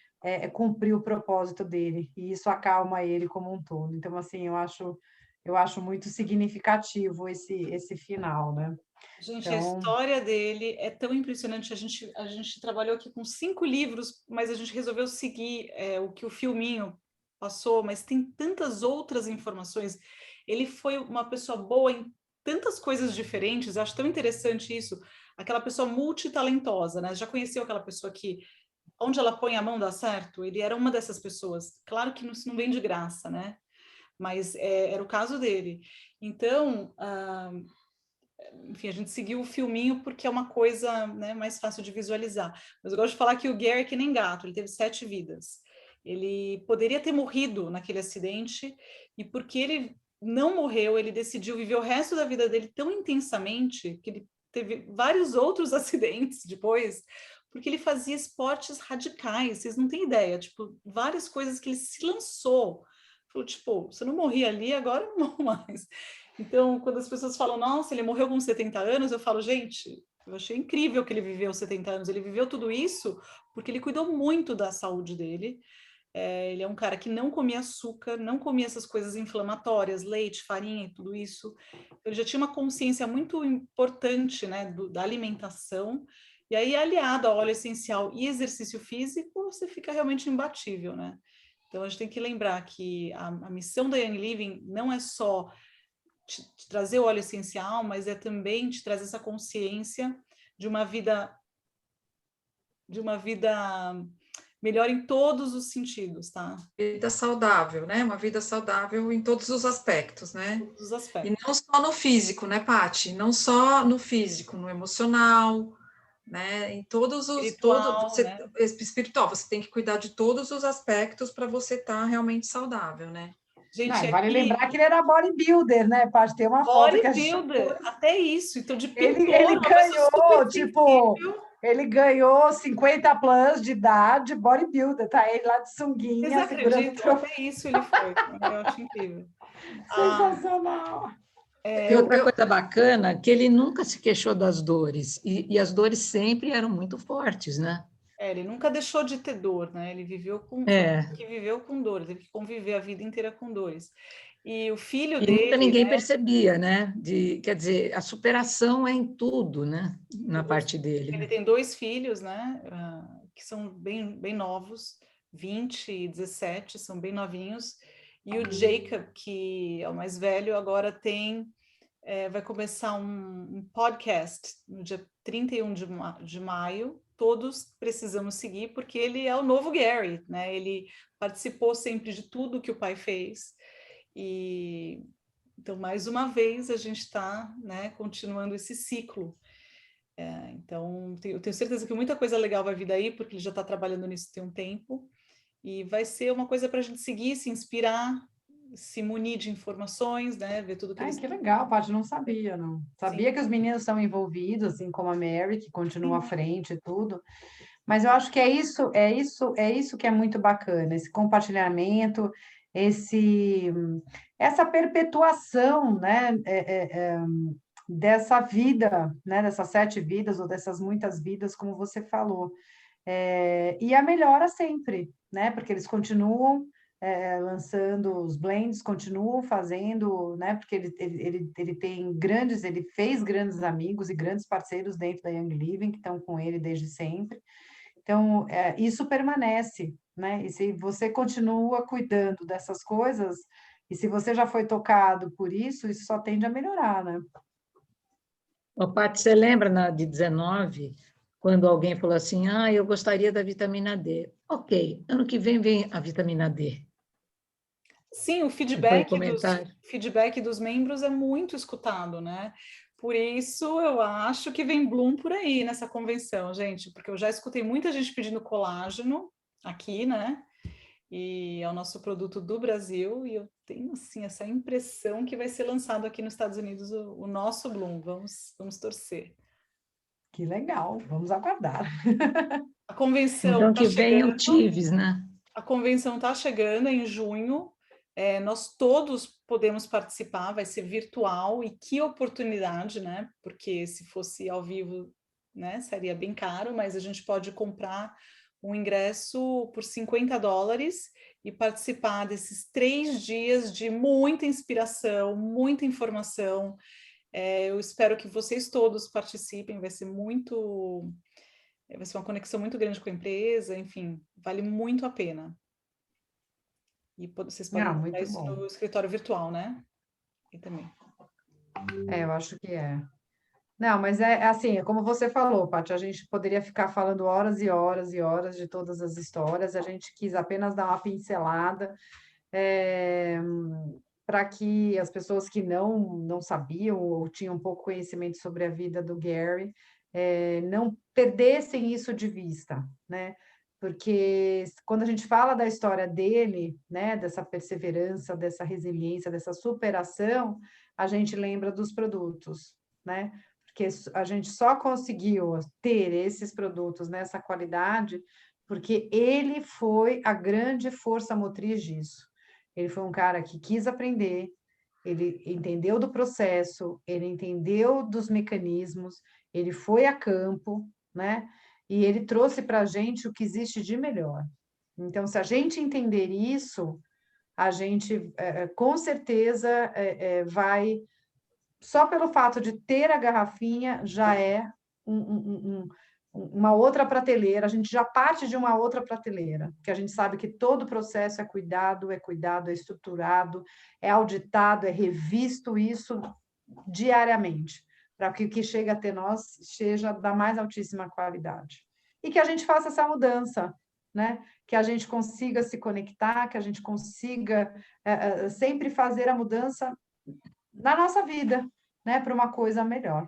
F: cumprir o propósito dele, e isso acalma ele como um todo. Então, assim, eu acho muito significativo esse final, né?
A: Gente, a
F: Então,
A: história dele é tão impressionante. A gente trabalhou aqui com 5 livros, mas a gente resolveu seguir o que o filminho passou, mas tem tantas outras informações. Ele foi uma pessoa boa em tantas coisas diferentes, eu acho tão interessante isso. Aquela pessoa multitalentosa, né? Já conheceu aquela pessoa que, onde ela põe a mão dá certo? Ele era uma dessas pessoas. Claro que isso não vem de graça, né? Mas era o caso dele. Então, enfim, a gente seguiu o filminho porque é uma coisa, né, mais fácil de visualizar. Mas eu gosto de falar que o Gary é que nem gato, ele teve 7 vidas. Ele poderia ter morrido naquele acidente, e porque ele não morreu, ele decidiu viver o resto da vida dele tão intensamente que ele teve vários outros acidentes depois, porque ele fazia esportes radicais, vocês não têm ideia, tipo, várias coisas que ele se lançou. Falou, tipo, você não morria ali, agora eu não morro mais. Então, quando as pessoas falam, nossa, ele morreu com 70 anos, eu falo, gente, eu achei incrível que ele viveu 70 anos. Ele viveu tudo isso porque ele cuidou muito da saúde dele. Ele é um cara que não comia açúcar, não comia essas coisas inflamatórias, leite, farinha e tudo isso. Ele já tinha uma consciência muito importante, né, da alimentação. E aí, aliado ao óleo essencial e exercício físico, você fica realmente imbatível, né? Então, a gente tem que lembrar que a missão da Young Living não é só te trazer o óleo essencial, mas é também te trazer essa consciência de uma vida melhor em todos os sentidos, tá?
D: Vida saudável, né? Uma vida saudável em todos os aspectos, né?
A: Todos os aspectos.
D: E não só no físico, né, Paty? Não só no físico, no emocional, né? Em todos os...
A: Espiritual, né?
D: Espiritual, você tem que cuidar de todos os aspectos para você estar realmente saudável, né?
A: Gente,
F: vale lembrar que ele era bodybuilder, né, Paty? Tem uma foto que a gente...
A: Bodybuilder, até isso. Então, de
F: Ele
A: pintor,
F: ganhou, tipo... Ele ganhou 50 plus de idade, bodybuilder, tá? Ele lá de sunguinha.
A: Vocês acreditam? Até isso ele foi. Eu acho incrível.
F: Sensacional.
E: E outra coisa bacana, que ele nunca se queixou das dores, e as dores sempre eram muito fortes, né?
A: Ele nunca deixou de ter dor, né? Ele viveu com dor, teve que conviver a vida inteira com dores. E o filho dele...
E: nunca ninguém
A: né,
E: percebia, né? Quer dizer, a superação é em tudo, né? Na parte dele.
A: Ele tem 2 filhos, né? Que são bem novos, 20 e 17, são bem novinhos. E o Jacob, que é o mais velho, agora vai começar um podcast no dia 31 de maio, todos precisamos seguir, porque ele é o novo Gary, né? Ele participou sempre de tudo que o pai fez. E então, mais uma vez, a gente está, né, continuando esse ciclo. Então, eu tenho certeza que muita coisa legal vai vir daí, porque ele já está trabalhando nisso tem um tempo. E vai ser uma coisa para a gente seguir, se inspirar, se munir de informações, né? Ver tudo que
F: Ai,
A: eles...
F: que legal, Paty, não sabia, não. Sabia
A: Sim.
F: que os meninos são envolvidos, assim como a Mary, que continua à frente e tudo. Mas eu acho que é isso que é muito bacana, esse compartilhamento, essa perpetuação, né, dessa vida, né, dessas 7 vidas ou dessas muitas vidas, como você falou. E a melhora sempre, né, porque eles continuam lançando os blends, continuam fazendo, né, porque ele fez grandes amigos e grandes parceiros dentro da Young Living, que estão com ele desde sempre. Então, isso permanece, né? E se você continua cuidando dessas coisas, e se você já foi tocado por isso só tende a melhorar, né?
E: Ô, Paty, você lembra de 19, quando alguém falou assim, eu gostaria da vitamina D. Ok, ano que vem a vitamina D.
A: Sim, o
E: Foi comentário.
A: feedback dos membros é muito escutado, né? Por isso, eu acho que vem Bloom por aí nessa convenção, gente, porque eu já escutei muita gente pedindo colágeno aqui, né? E é o nosso produto do Brasil, e eu tenho, assim, essa impressão que vai ser lançado aqui nos Estados Unidos o nosso Bloom. Vamos torcer.
F: Que legal, vamos aguardar.
A: A convenção
E: Então,
A: está
E: que venha o
A: chegando.
E: TIVES, né?
A: A convenção está chegando em junho. Nós todos podemos participar, vai ser virtual, e que oportunidade, né? Porque se fosse ao vivo, né, seria bem caro, mas a gente pode comprar um ingresso por $50 e participar desses 3 dias de muita inspiração, muita informação. Eu espero que vocês todos participem, vai ser uma conexão muito grande com a empresa, enfim, vale muito a pena. E vocês podem comprar
F: Muito
A: isso
F: bom.
A: no escritório virtual, né? E também.
F: Eu acho que é. Não, mas é assim, como você falou, Paty, a gente poderia ficar falando horas e horas e horas de todas as histórias, a gente quis apenas dar uma pincelada para que as pessoas que não sabiam ou tinham pouco conhecimento sobre a vida do Gary não perdessem isso de vista, né? Porque quando a gente fala da história dele, né, dessa perseverança, dessa resiliência, dessa superação, a gente lembra dos produtos, né? Porque a gente só conseguiu ter esses produtos nessa qualidade porque ele foi a grande força motriz disso. Ele foi um cara que quis aprender, ele entendeu do processo, ele entendeu dos mecanismos, ele foi a campo, né? E ele trouxe para a gente o que existe de melhor. Então, se a gente entender isso, a gente, com certeza, vai... Só pelo fato de ter a garrafinha, já é uma outra prateleira, a gente já parte de uma outra prateleira, porque a gente sabe que todo o processo é cuidado, é estruturado, é auditado, é revisto isso diariamente, para que o que chega até nós seja da mais altíssima qualidade. E que a gente faça essa mudança, né? Que a gente consiga se conectar, que a gente consiga sempre fazer a mudança na nossa vida, né? Para uma coisa melhor.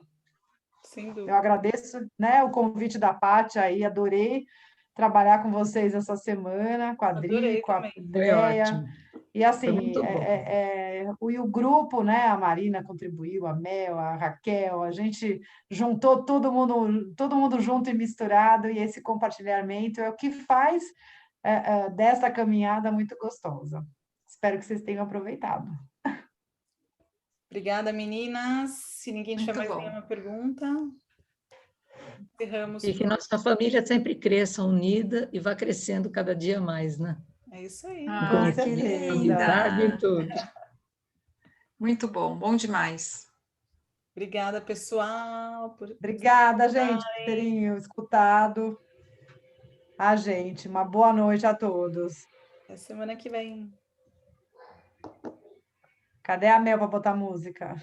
A: Sem dúvida.
F: Eu agradeço, né, o convite da Paty aí, adorei trabalhar com vocês essa semana, com a Adri, com a Andréia. E assim, o grupo, né, a Marina contribuiu, a Mel, a Raquel, a gente juntou todo mundo junto e misturado, e esse compartilhamento é o que faz dessa caminhada muito gostosa. Espero que vocês tenham aproveitado.
A: Obrigada, meninas. Se ninguém tiver mais nenhuma pergunta, encerramos.
E: E que nossa família sempre cresça unida e vá crescendo cada dia mais, né?
A: É isso aí.
D: Que linda!
E: Amizade e tudo.
D: Muito bom, bom demais.
A: Obrigada, pessoal.
F: Obrigada, gente, por terem escutado a gente. Uma boa noite a todos.
A: Até semana que vem.
F: Cadê a Mel para botar música?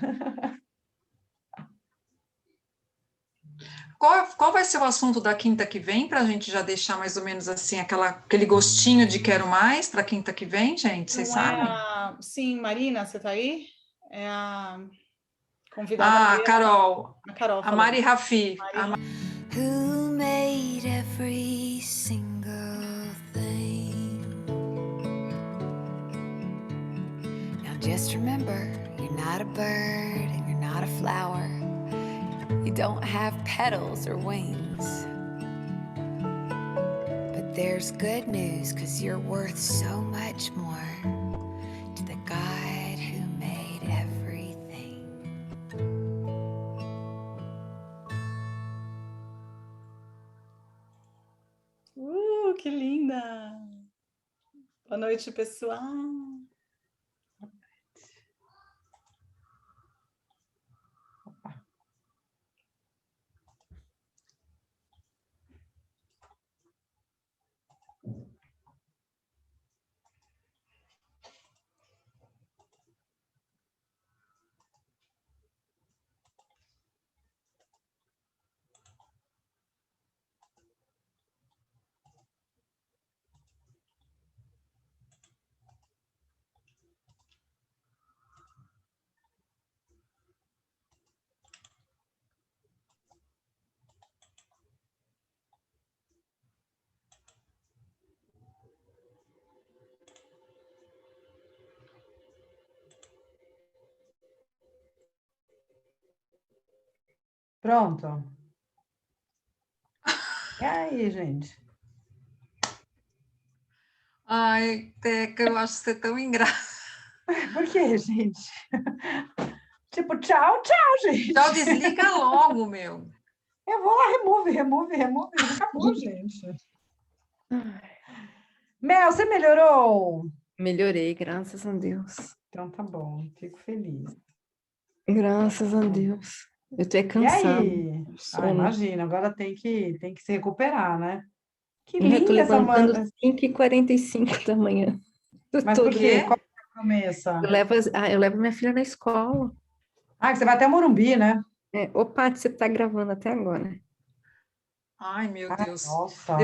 D: qual vai ser o assunto da quinta que vem, para a gente já deixar mais ou menos assim aquele gostinho de quero mais para quinta que vem, gente? Vocês sabem?
A: Sim, Marina, você está aí? É a convidada.
D: Ah, Carol.
A: A Carol.
D: A Mari Rafi.
K: Who made every single thing? Now just remember, you're not a bird and you're not a flower. You don't have petals or wings. But there's good news, 'cause you're worth so much more to the God who made everything.
A: Que linda! Boa noite, pessoal.
F: Pronto. E aí, gente?
D: Ai, Teca, eu acho você tão engraçada.
F: Por quê, gente? Tipo, tchau, tchau, gente.
D: Tchau, desliga logo, meu.
F: Eu vou lá, remove. Acabou, gente. Mel, você melhorou?
L: Melhorei, graças a Deus.
F: Então tá bom, fico feliz.
L: Graças a Deus. Eu tô
F: E
L: cansada.
F: aí? Imagina, agora tem que se recuperar, né? Que
L: Eu tô
F: linda essa
L: levantando
F: manga.
L: 5h45 da manhã.
F: Mas por quê? Qual é a promessa?
L: Eu levo minha filha na escola.
F: Ah, que você vai até Morumbi, né?
L: Ô, Paty, você tá gravando até agora.
D: Ai, meu Deus.
F: Nossa.